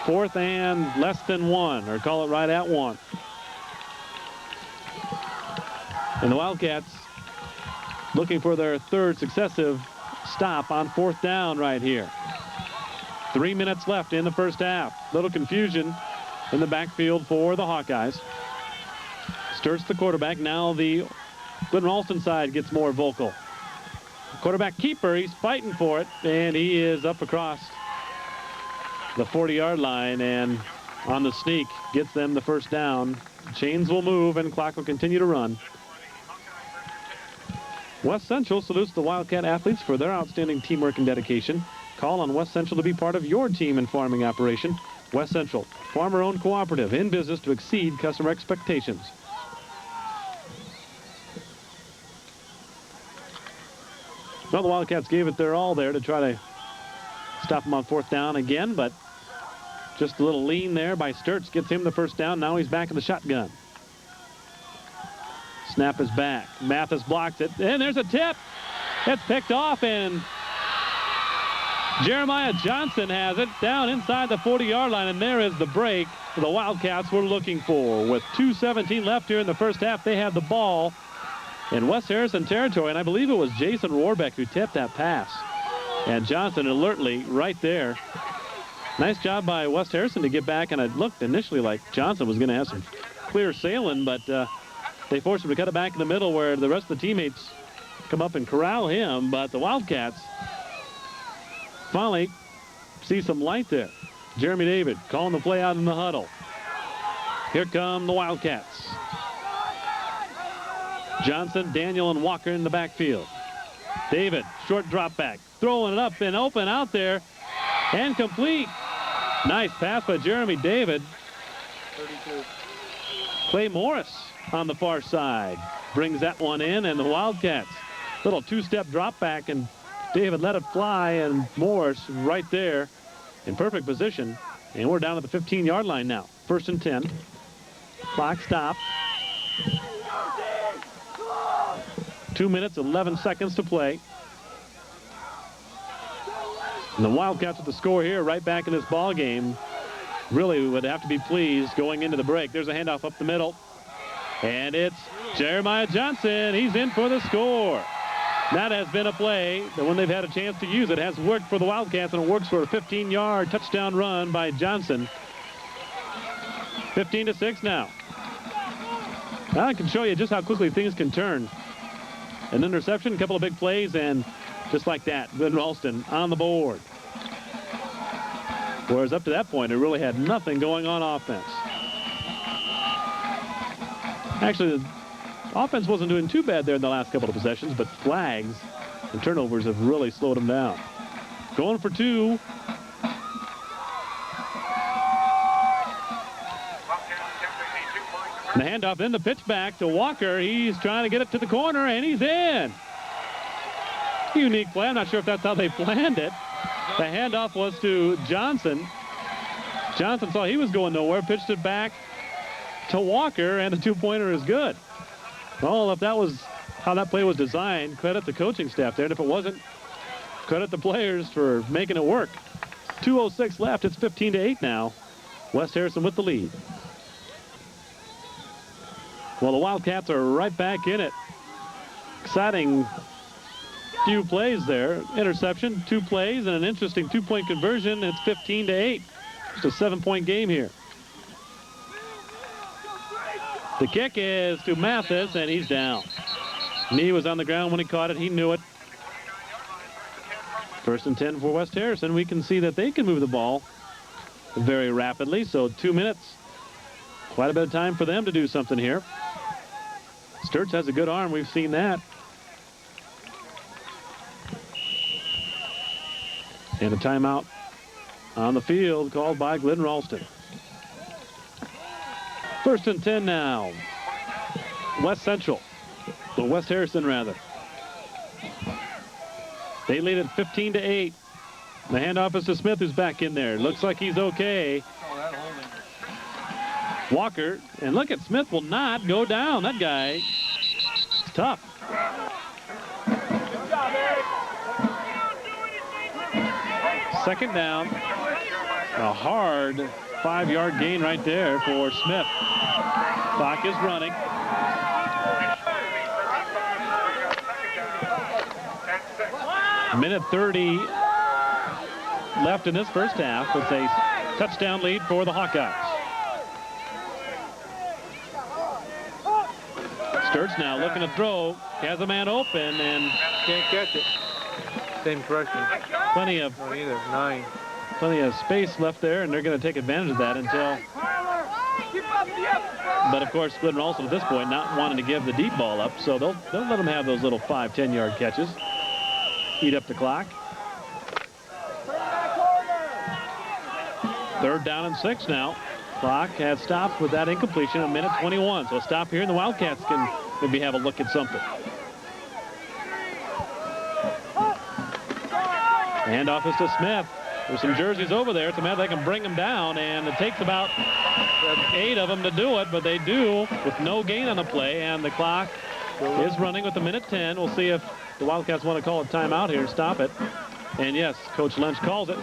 Fourth and less than 1, or call it right at 1. And the Wildcats looking for their third successive stop on fourth down right here. 3 minutes left in the first half. Little confusion in the backfield for the Hawkeyes. Sturts the quarterback. Now the Ralston side gets more vocal. Quarterback keeper, he's fighting for it, and he is up across the 40-yard line, and on the sneak gets them the first down. Chains will move, and clock will continue to run. West Central salutes the Wildcat athletes for their outstanding teamwork and dedication. Call on West Central to be part of your team and farming operation. West Central, farmer-owned cooperative in business to exceed customer expectations. Well, the Wildcats gave it their all there to try to stop them on fourth down again, but just a little lean there by Sturts gets him the first down. Now he's back in the shotgun. Snap is back. Mathis blocks it, and there's a tip. It's picked off, and Jeremiah Johnson has it down inside the 40-yard line, and there is the break the Wildcats were looking for. With 2:17 left here in the first half, they have the ball in West Harrison territory, and I believe it was Jason Warbeck who tipped that pass. And Johnson alertly right there. Nice job by West Harrison to get back, and it looked initially like Johnson was going to have some clear sailing, but they forced him to cut it back in the middle where the rest of the teammates come up and corral him, but the Wildcats finally see some light there. Jeremy David calling the play out in the huddle. Here come the Wildcats. Johnson, Daniel, and Walker in the backfield. David, short drop back. Throwing it up and open out there. And complete. Nice pass by Jeremy David. 32. Clay Morris on the far side brings that one in, and the Wildcats, little two-step drop back, and David let it fly, and Morris right there in perfect position. And we're down at the 15-yard line now. 1st and 10. Clock stopped. 2 minutes, 11 seconds to play. And the Wildcats with the score here, right back in this ball game, really would have to be pleased going into the break. There's a handoff up the middle. And it's Jeremiah Johnson. He's in for the score. That has been a play that when they've had a chance to use it has worked for the Wildcats, and it works for a 15-yard touchdown run by Johnson. 15-6 now. I can show you just how quickly things can turn. An interception, a couple of big plays, and just like that, Glidden Ralston on the board. Whereas up to that point, it really had nothing going on offense. Actually, the offense wasn't doing too bad there in the last couple of possessions, but flags and turnovers have really slowed them down. Going for two. And the handoff, then the pitch back to Walker. He's trying to get it to the corner, and he's in. Unique play. I'm not sure if that's how they planned it. The handoff was to Johnson. Johnson saw he was going nowhere, pitched it back to Walker, and the two-pointer is good. Well, if that was how that play was designed, credit the coaching staff there. And if it wasn't, credit the players for making it work. 2:06 left. It's 15-8 now. West Harrison with the lead. Well, the Wildcats are right back in it. Exciting few plays there. Interception, 2 plays, and an interesting 2-point conversion. It's 15-8. Just a 7-point game here. The kick is to Mathis, and he's down. Knee was on the ground when he caught it. He knew it. 1st and 10 for West Harrison. We can see that they can move the ball very rapidly. So 2 minutes. Quite a bit of time for them to do something here. Sturts has a good arm. We've seen that. And a timeout on the field called by Glidden Ralston. 1st and 10 now. West Central. Well, West Harrison, rather. They lead it 15-8. The handoff is to Smith, who's back in there. Looks like he's okay. Walker, and look at Smith will not go down. That guy is tough. Second down. A hard 5-yard gain right there for Smith. Clock is running. Minute 30 left in this first half. It's a touchdown lead for the Hawkeyes. Sturts now looking to throw. Has a man open and can't catch it. Same correction. Plenty of no, either. 9. Plenty of space left there, and they're going to take advantage of that until. But of course, Glidden Ralston at this point not wanting to give the deep ball up, so they'll let them have those little 5-10 yard catches. Eat up the clock. 3rd down and 6 now. Clock has stopped with that incompletion at minute 21. So a stop here, and the Wildcats can maybe have a look at something. Handoff is to Smith. There's some jerseys over there. It's a matter they can bring them down, and it takes about 8 of them to do it, but they do with no gain on the play, and the clock is running with a minute 10. We'll see if the Wildcats want to call a timeout here and stop it. And yes, Coach Lynch calls it.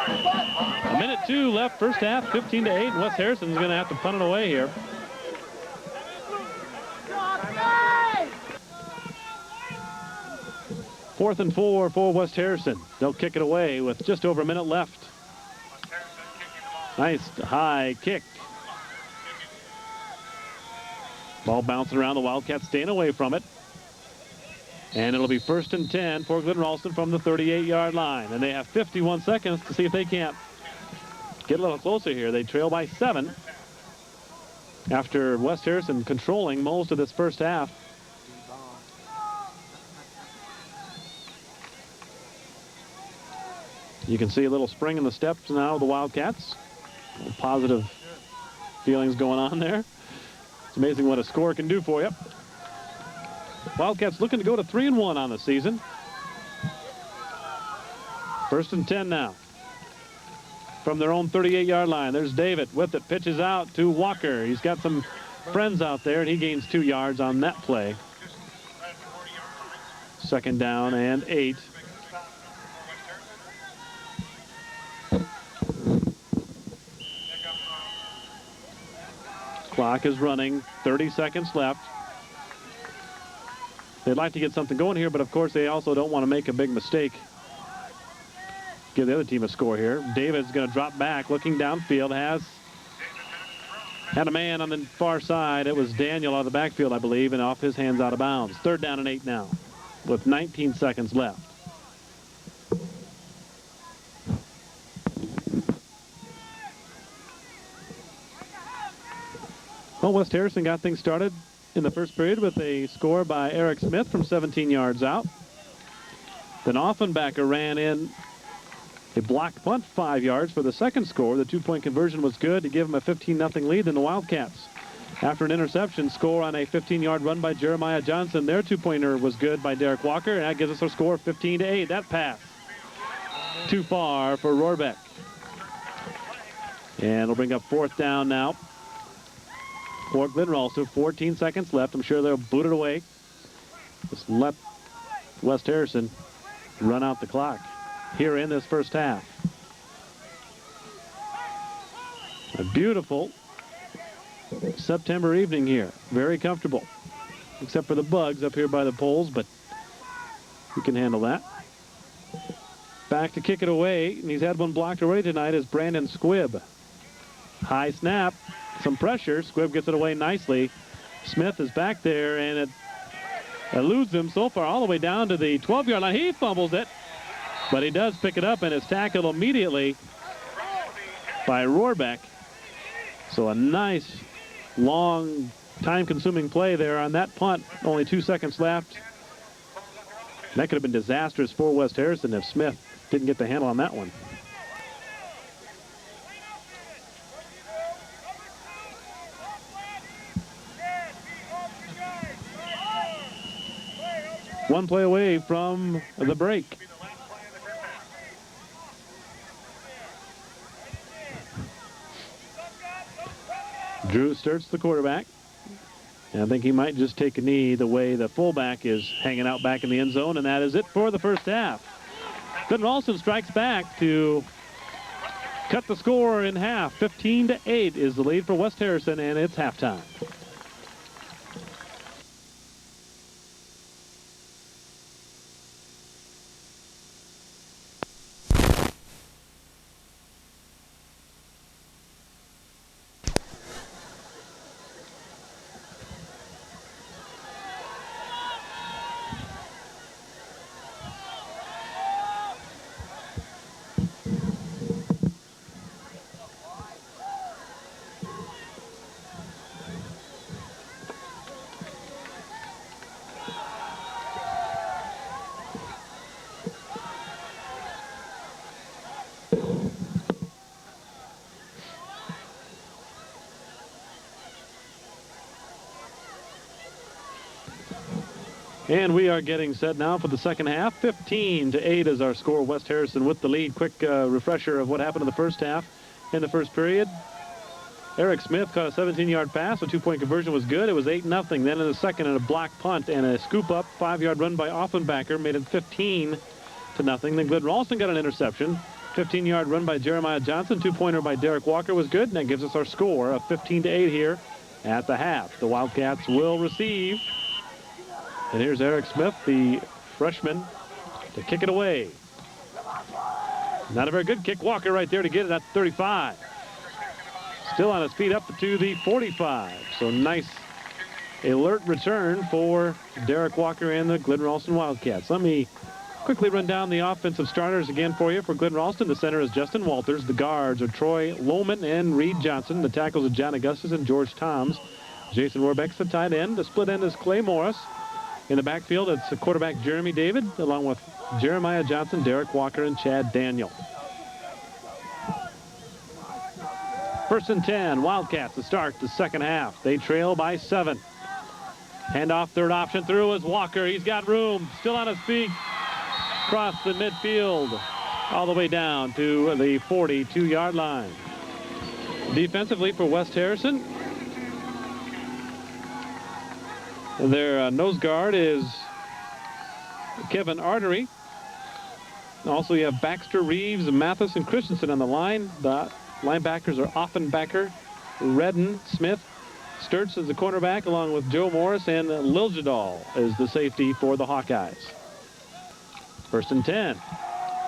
A minute 2 left, first half, 15-8, and West Harrison's going to have to punt it away here. Fourth and 4 for West Harrison. They'll kick it away with just over a minute left. Nice high kick. Ball bouncing around, the Wildcats staying away from it. And it'll be 1st and 10 for Glidden Ralston from the 38-yard line. And they have 51 seconds to see if they can't get a little closer here. They trail by 7 after West Harrison controlling most of this first half. You can see a little spring in the steps now of the Wildcats. Positive feelings going on there. It's amazing what a score can do for you. Wildcats looking to go to 3-1 on the season. 1st and 10 now. From their own 38-yard line. There's David with it. Pitches out to Walker. He's got some friends out there, and he gains 2 yards on that play. 2nd down and 8. Clock is running. 30 seconds left. They'd like to get something going here, but of course they also don't want to make a big mistake. Give the other team a score here. David's going to drop back, looking downfield. Had a man on the far side. It was Daniel out of the backfield, I believe, and off his hands out of bounds. 3rd down and 8 now with 19 seconds left. Well, West Harrison got things started in the first period with a score by Eric Smith from 17 yards out. Then Offenbacher ran in a blocked punt 5 yards for the second score. The 2-point conversion was good to give them a 15-0 lead in the Wildcats. After an interception, score on a 15-yard run by Jeremiah Johnson. Their 2-pointer was good by Derek Walker, and that gives us a score of 15-8. That pass too far for Rohrbeck. And it'll bring up 4th down now for Glidden. Also 14 seconds left. I'm sure they'll boot it away. Just let West Harrison run out the clock here in this first half. A beautiful September evening here. Very comfortable, except for the bugs up here by the poles, but we can handle that. Back to kick it away, and he's had one blocked already tonight, is Brandon Squibb. High snap, some pressure. Squibb gets it away nicely. Smith is back there, and it eludes him so far all the way down to the 12-yard line. He fumbles it, but he does pick it up, and is tackled immediately by Rohrbeck. So a nice, long, time-consuming play there on that punt. Only 2 seconds left. That could have been disastrous for West Harrison if Smith didn't get the handle on that one. One play away from the break. Drew Sturts, the quarterback. And I think he might just take a knee the way the fullback is hanging out back in the end zone, and that is it for the first half. Then Ralston strikes back to cut the score in half. 15-8 is the lead for West Harrison, and it's halftime. And we are getting set now for the second half. 15-8 is our score. West Harrison with the lead. Quick refresher of what happened in the first half. In the first period, Eric Smith caught a 17-yard pass. A 2-point conversion was good. It was 8-0. Then in the second, a block punt and a scoop-up 5-yard run by Offenbacher made it 15-0. Then Glidden Ralston got an interception. 15-yard run by Jeremiah Johnson. 2-pointer by Derek Walker was good. And that gives us our score of 15-8 here at the half. The Wildcats will receive. And here's Eric Smith, the freshman, to kick it away. Not a very good kick. Walker right there to get it at 35. Still on his feet up to the 45. So nice alert return for Derek Walker and the Glidden Ralston Wildcats. Let me Quickly run down the offensive starters again for you. For Glidden Ralston, the center is Justin Walters. The guards are Troy Lohman and Reed Johnson. The tackles are John Augustus and George Toms. Jason Warbeck's the tight end. The split end is Clay Morris. In the backfield, it's the quarterback Jeremy David, along with Jeremiah Johnson, Derek Walker, and Chad Daniel. 1st and 10, Wildcats to start the second half. They trail by 7. Handoff, third option through is Walker. He's got room, still on his feet. Across the midfield, all the way down to the 42-yard line. Defensively for West Harrison, their nose guard is Kevin Artery. Also, you have Baxter, Reeves, Mathis, and Christensen on the line. The linebackers are Offenbacher, Redden, Smith. Sturts is the cornerback, along with Joe Morris, and Liljadal is the safety for the Hawkeyes. 1st and 10.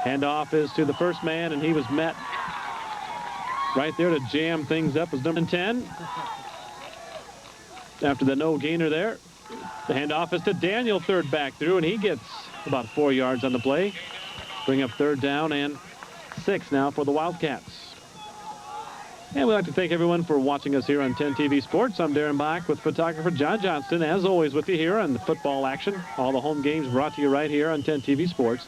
Handoff is to the first man, and he was met right there to jam things up was number 10. After the no gainer there, the handoff is to Daniel, third back through, and he gets about 4 yards on the play. Bring up 3rd down and 6 now for the Wildcats. And we'd like to thank everyone for watching us here on 10 TV Sports. I'm Darren Bach with photographer John Johnston, as always with you here on the football action. All the home games brought to you right here on 10 TV Sports.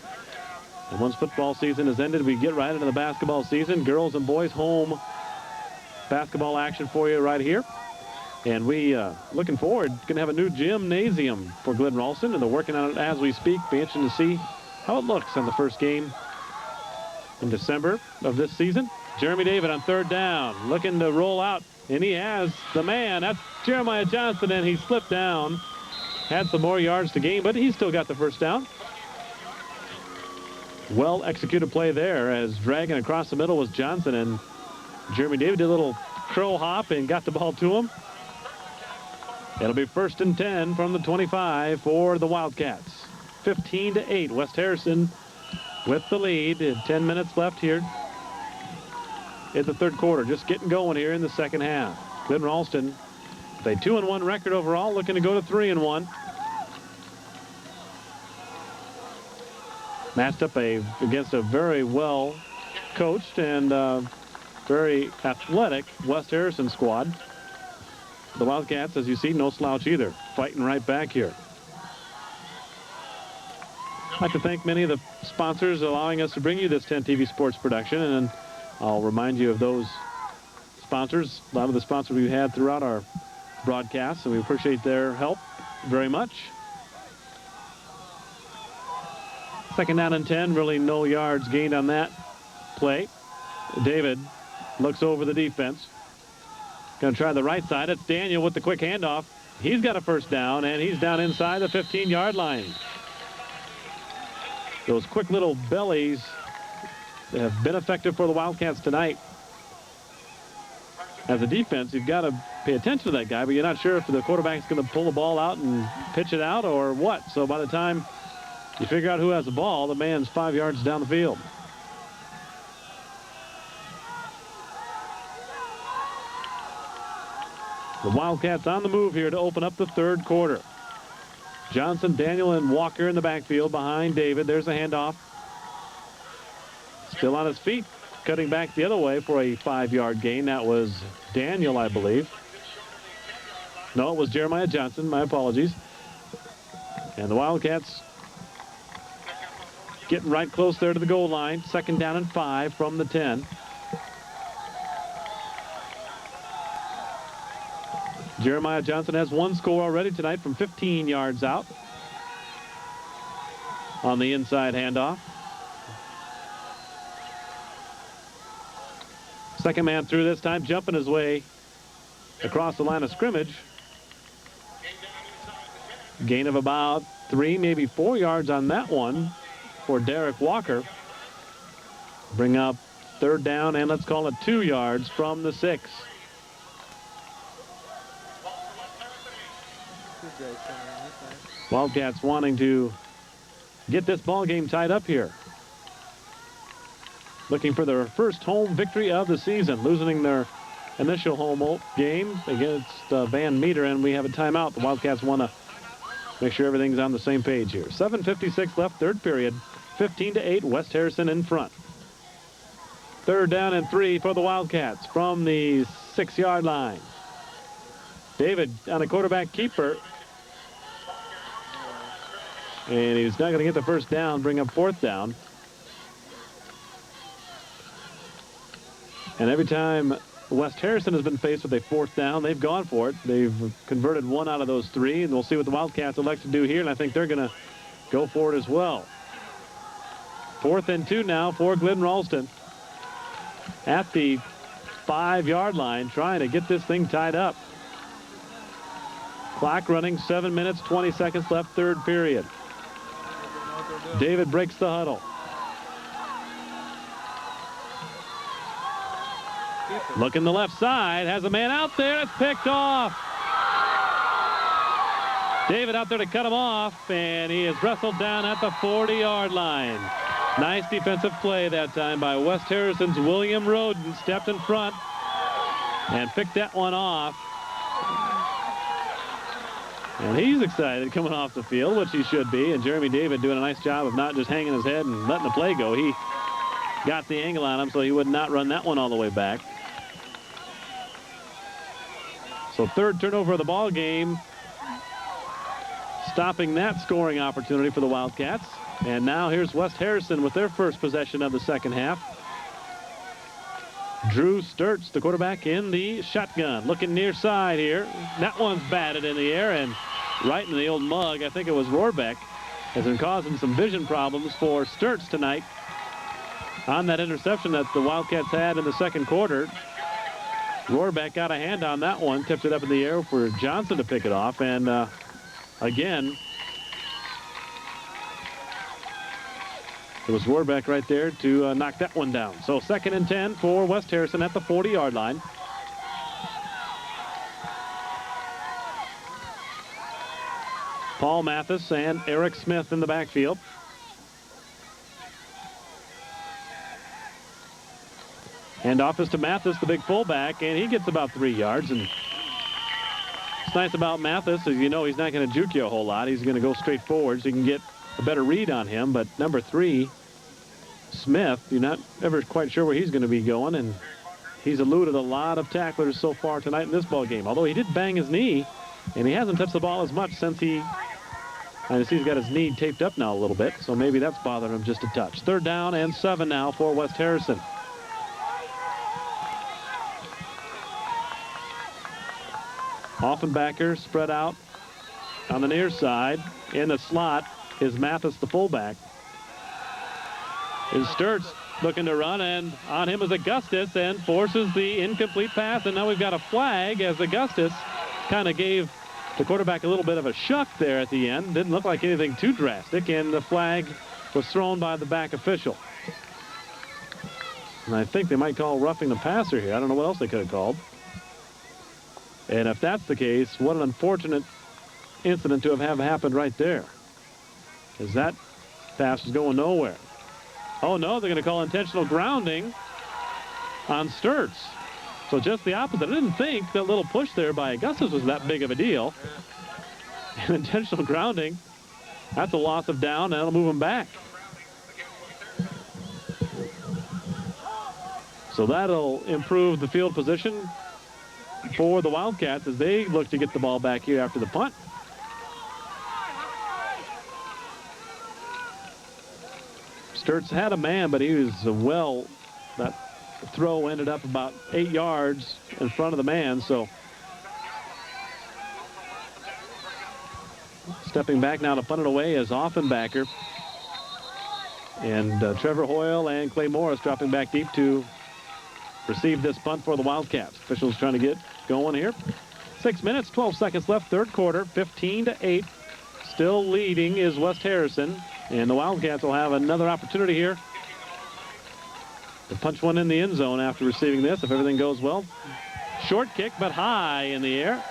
And once football season is ended, we get right into the basketball season. Girls and boys home basketball action for you right here. And we looking forward, going to have a new gymnasium for Glidden Ralston, and they're working on it as we speak. Be interesting to see how it looks on the first game in December of this season. Jeremy David on 3rd down, looking to roll out, and he has the man. That's Jeremiah Johnson, and he slipped down. Had some more yards to gain, but he still got the 1st down. Well executed play there, as dragging across the middle was Johnson, and Jeremy David did a little crow hop and got the ball to him. It'll be 1st and 10 from the 25 for the Wildcats. 15-8, West Harrison with the lead. 10 minutes left here in the 3rd quarter. Just getting going here in the 2nd half. Glidden Ralston with a 2-1 record overall, looking to go to 3-1. Matched up against a very well coached and very athletic West Harrison squad. The Wildcats, as you see, no slouch either. Fighting right back here. I'd like to thank many of the sponsors allowing us to bring you this 10 TV Sports production, and I'll remind you of those sponsors, a lot of the sponsors we've had throughout our broadcasts, and we appreciate their help very much. 2nd down and 10, really no yards gained on that play. David looks over the defense. Going to try the right side. It's Daniel with the quick handoff. He's got a 1st down, and he's down inside the 15-yard line. Those quick little bellies have been effective for the Wildcats tonight. As a defense, you've got to pay attention to that guy, but you're not sure if the quarterback's going to pull the ball out and pitch it out or what. So by the time you figure out who has the ball, the man's 5 yards down the field. The Wildcats on the move here to open up the 3rd quarter. Johnson, Daniel, and Walker in the backfield behind David. There's a handoff. Still on his feet, cutting back the other way for a 5-yard gain. That was Daniel, I believe. No, it was Jeremiah Johnson. My apologies. And the Wildcats getting right close there to the goal line. 2nd down and 5 from the 10. Jeremiah Johnson has 1 score already tonight from 15 yards out on the inside handoff. 2nd man through this time, jumping his way across the line of scrimmage. Gain of about 3, maybe 4 yards on that one for Derek Walker. Bring up 3rd down, and let's call it 2 yards from the 6. Wildcats wanting to get this ball game tied up here. Looking for their first home victory of the season, losing their initial home game against Van Meter, and we have a timeout. The Wildcats want to make sure everything's on the same page here. 7:56 left, third period. 15-8, West Harrison in front. Third down and 3 for the Wildcats from the 6-yard line. David on a quarterback keeper. And he's not going to get the first down, bring up fourth down. And every time West Harrison has been faced with a fourth down, they've gone for it. They've converted 1 out of those 3, and we'll see what the Wildcats elect to do here, and I think they're going to go for it as well. 4th and 2 now for Glidden Ralston at the 5-yard line, trying to get this thing tied up. Clock running, 7 minutes, 20 seconds left, third period. David breaks the huddle. Looking the left side, has a man out there, it's picked off. David out there to cut him off, and he is wrestled down at the 40-yard line. Nice defensive play that time by West Harrison's William Roden. Stepped in front and picked that one off. And he's excited coming off the field, which he should be. And Jeremy David doing a nice job of not just hanging his head and letting the play go. He got the angle on him so he would not run that one all the way back. So third turnover of the ball game, stopping that scoring opportunity for the Wildcats. And now here's West Harrison with their first possession of the second half. Drew Sturts, the quarterback, in the shotgun. Looking near side here. That one's batted in the air and right in the old mug. I think it was Rohrbeck. Has been causing some vision problems for Sturts tonight on that interception that the Wildcats had in the second quarter. Rohrbeck got a hand on that one, tipped it up in the air for Johnson to pick it off. And again, it was Rohrbeck right there to knock that one down. So 2nd and 10 for West Harrison at the 40-yard line. Paul Mathis and Eric Smith in the backfield. Handoff is to Mathis, the big fullback, and he gets about 3 yards. And what's nice about Mathis is, you know, he's not going to juke you a whole lot. He's going to go straight forward so you can get a better read on him. But number 3, Smith, you're not ever quite sure where he's going to be going, and he's eluded a lot of tacklers so far tonight in this ball game. Although he did bang his knee, and he hasn't touched the ball as much since I see he's got his knee taped up now a little bit, so maybe that's bothering him just a touch. 3rd down and 7 now for West Harrison. Offenbacher spread out on the near side. In the slot is Mathis, the fullback. Is Sturts looking to run, and on him is Augustus, and forces the incomplete pass. And now we've got a flag as Augustus kind of gave the quarterback a little bit of a shuck there at the end. Didn't look like anything too drastic, and the flag was thrown by the back official. And I think they might call roughing the passer here. I don't know what else they could have called. And if that's the case, what an unfortunate incident to have happened right there, because that pass was going nowhere. Oh, no, they're going to call intentional grounding on Sturts. So just the opposite. I didn't think that little push there by Augustus was that big of a deal. And intentional grounding, that's a loss of down, and that'll move them back. So that'll improve the field position for the Wildcats as they look to get the ball back here after the punt. Sturts had a man, but he was that throw ended up about 8 yards in front of the man. So stepping back now to punt it away is Offenbacher. And Trevor Hoyle and Clay Morris dropping back deep to receive this punt for the Wildcats. Officials trying to get going here. 6 minutes, 12 seconds left, third quarter, 15-8. Still leading is West Harrison, and the Wildcats will have another opportunity here to punch one in the end zone after receiving this, if everything goes well. Short kick, but high in the air.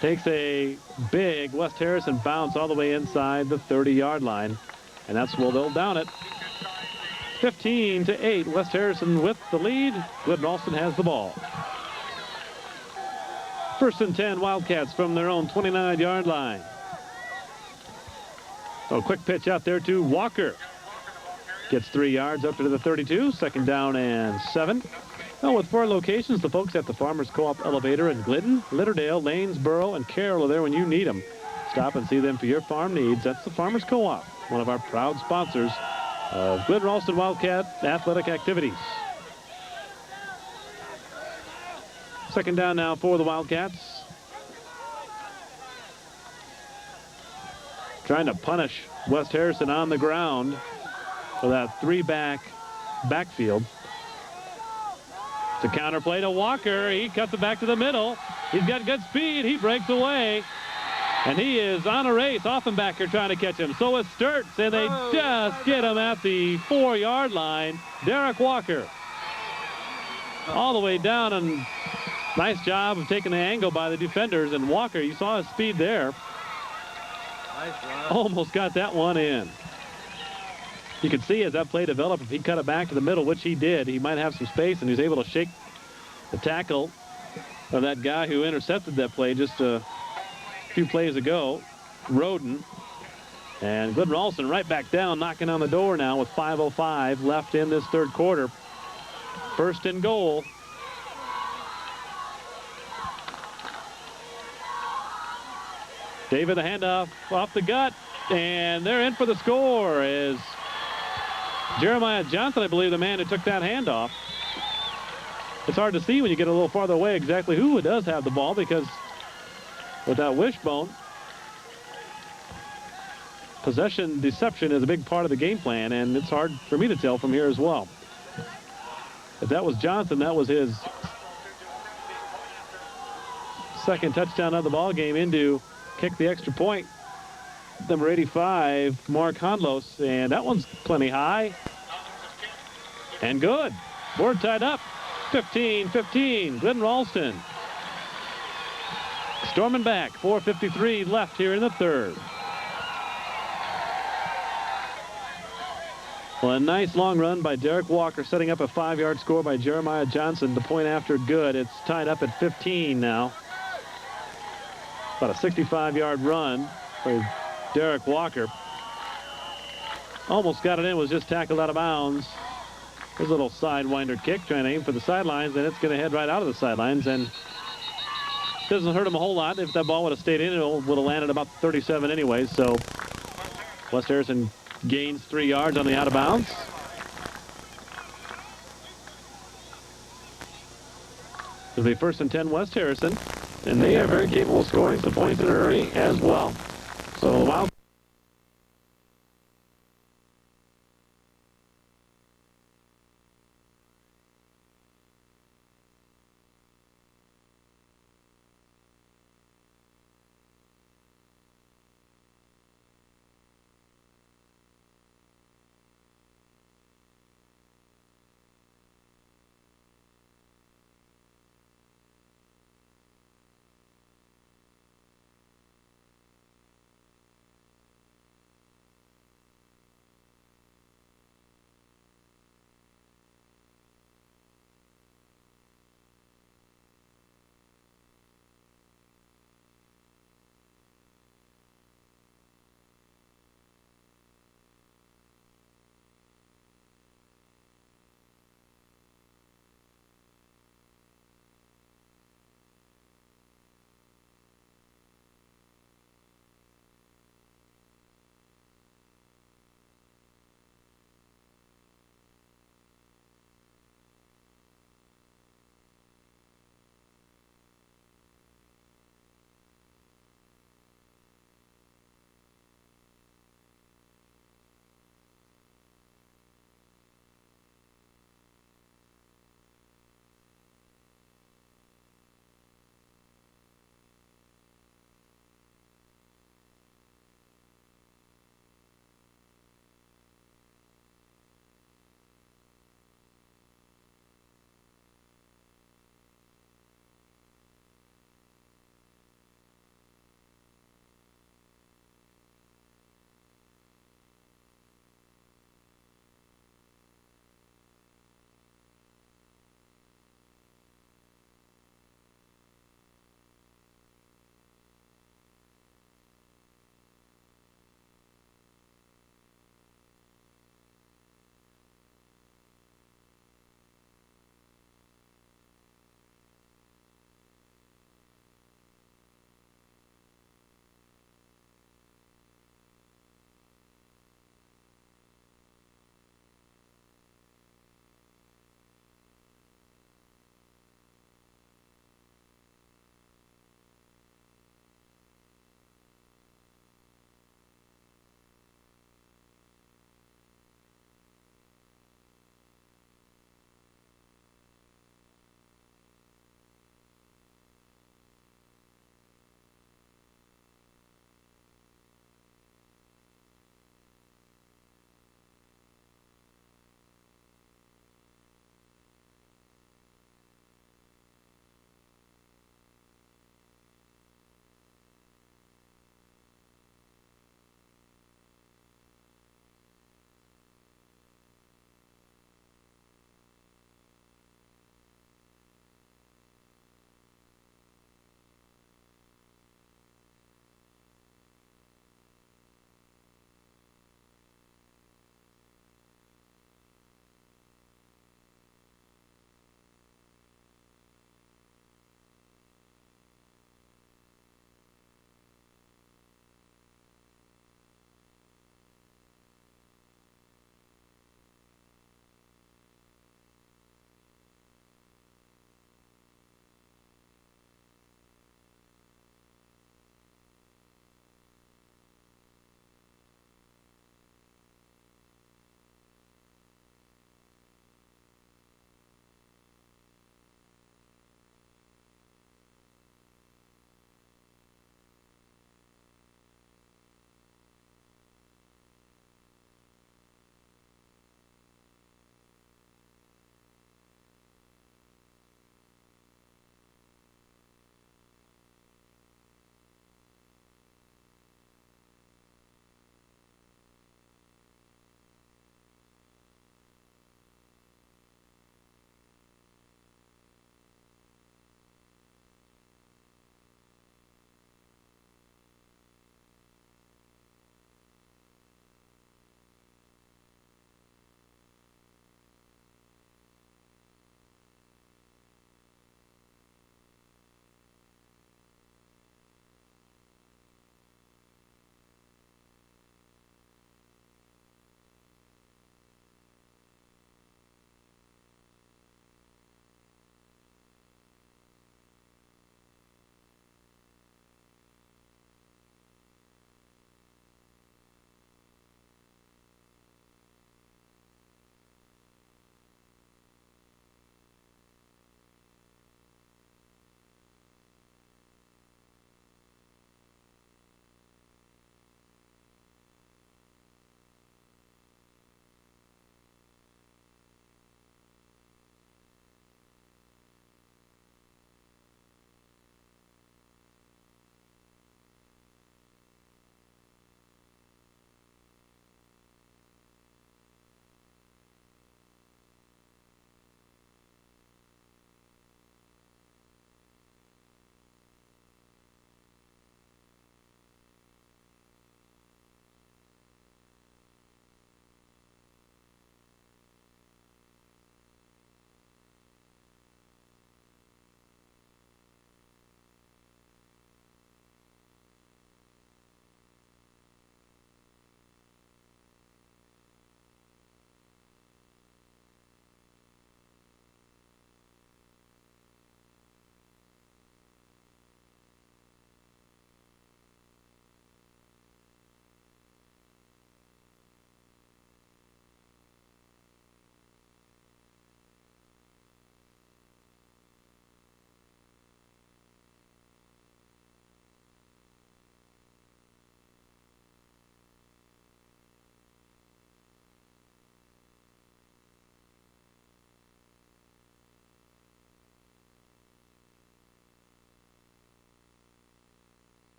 Takes a big West Harrison bounce all the way inside the 30-yard line, and that's where they'll down it. 15-8, West Harrison with the lead. Glidden Ralston has the ball. 1st and 10, Wildcats from their own 29-yard line. Oh, quick pitch out there to Walker. Gets 3 yards up to the 32. Second down and 7. Well, with 4 locations, the folks at the Farmers Co-op Elevator in Glidden, Litterdale, Lanesboro, and Carroll are there when you need them. Stop and see them for your farm needs. That's the Farmers Co-op, one of our proud sponsors of Glidden Ralston Wildcat athletic activities. Second down now for the Wildcats. Trying to punish West Harrison on the ground for that 3-back backfield. It's a counter play to Walker. He cuts it back to the middle. He's got good speed. He breaks away. And he is on a race. Offenbacher trying to catch him. So is Sturts, and they just get him at the 4-yard line. Derek Walker all the way down, and nice job of taking the angle by the defenders. And Walker, you saw his speed there. Nice run. Almost got that one in. You could see as that play developed, if he cut it back to the middle, which he did, he might have some space, and he was able to shake the tackle of that guy who intercepted that play just a few plays ago, Roden. And Glidden Ralston right back down, knocking on the door now with 5:05 left in this third quarter. First and goal. David, the handoff off the gut, and they're in for the score is Jeremiah Johnson, I believe, the man who took that handoff. It's hard to see when you get a little farther away exactly who does have the ball, because with that wishbone, possession deception is a big part of the game plan, and it's hard for me to tell from here as well. If that was Johnson, that was his second touchdown of the ball game in to kick the extra point. Number 85, Mark Honlos, and that one's plenty high. And good. We're tied up. 15-15, Glidden Ralston. Storming back, 4:53 left here in the third. Well, a nice long run by Derek Walker, setting up a 5-yard score by Jeremiah Johnson. The point after good. It's tied up at 15 now. About a 65-yard run by Derek Walker. Almost got it in, was just tackled out of bounds. His little sidewinder kick, trying to aim for the sidelines, and it's going to head right out of the sidelines, and doesn't hurt him a whole lot. If that ball would have stayed in, it would have landed about 37 anyways. So West Harrison gains 3 yards on the out of bounds. It'll be 1st and 10 West Harrison, and they are very capable of scoring some points in a hurry as well. So, wow.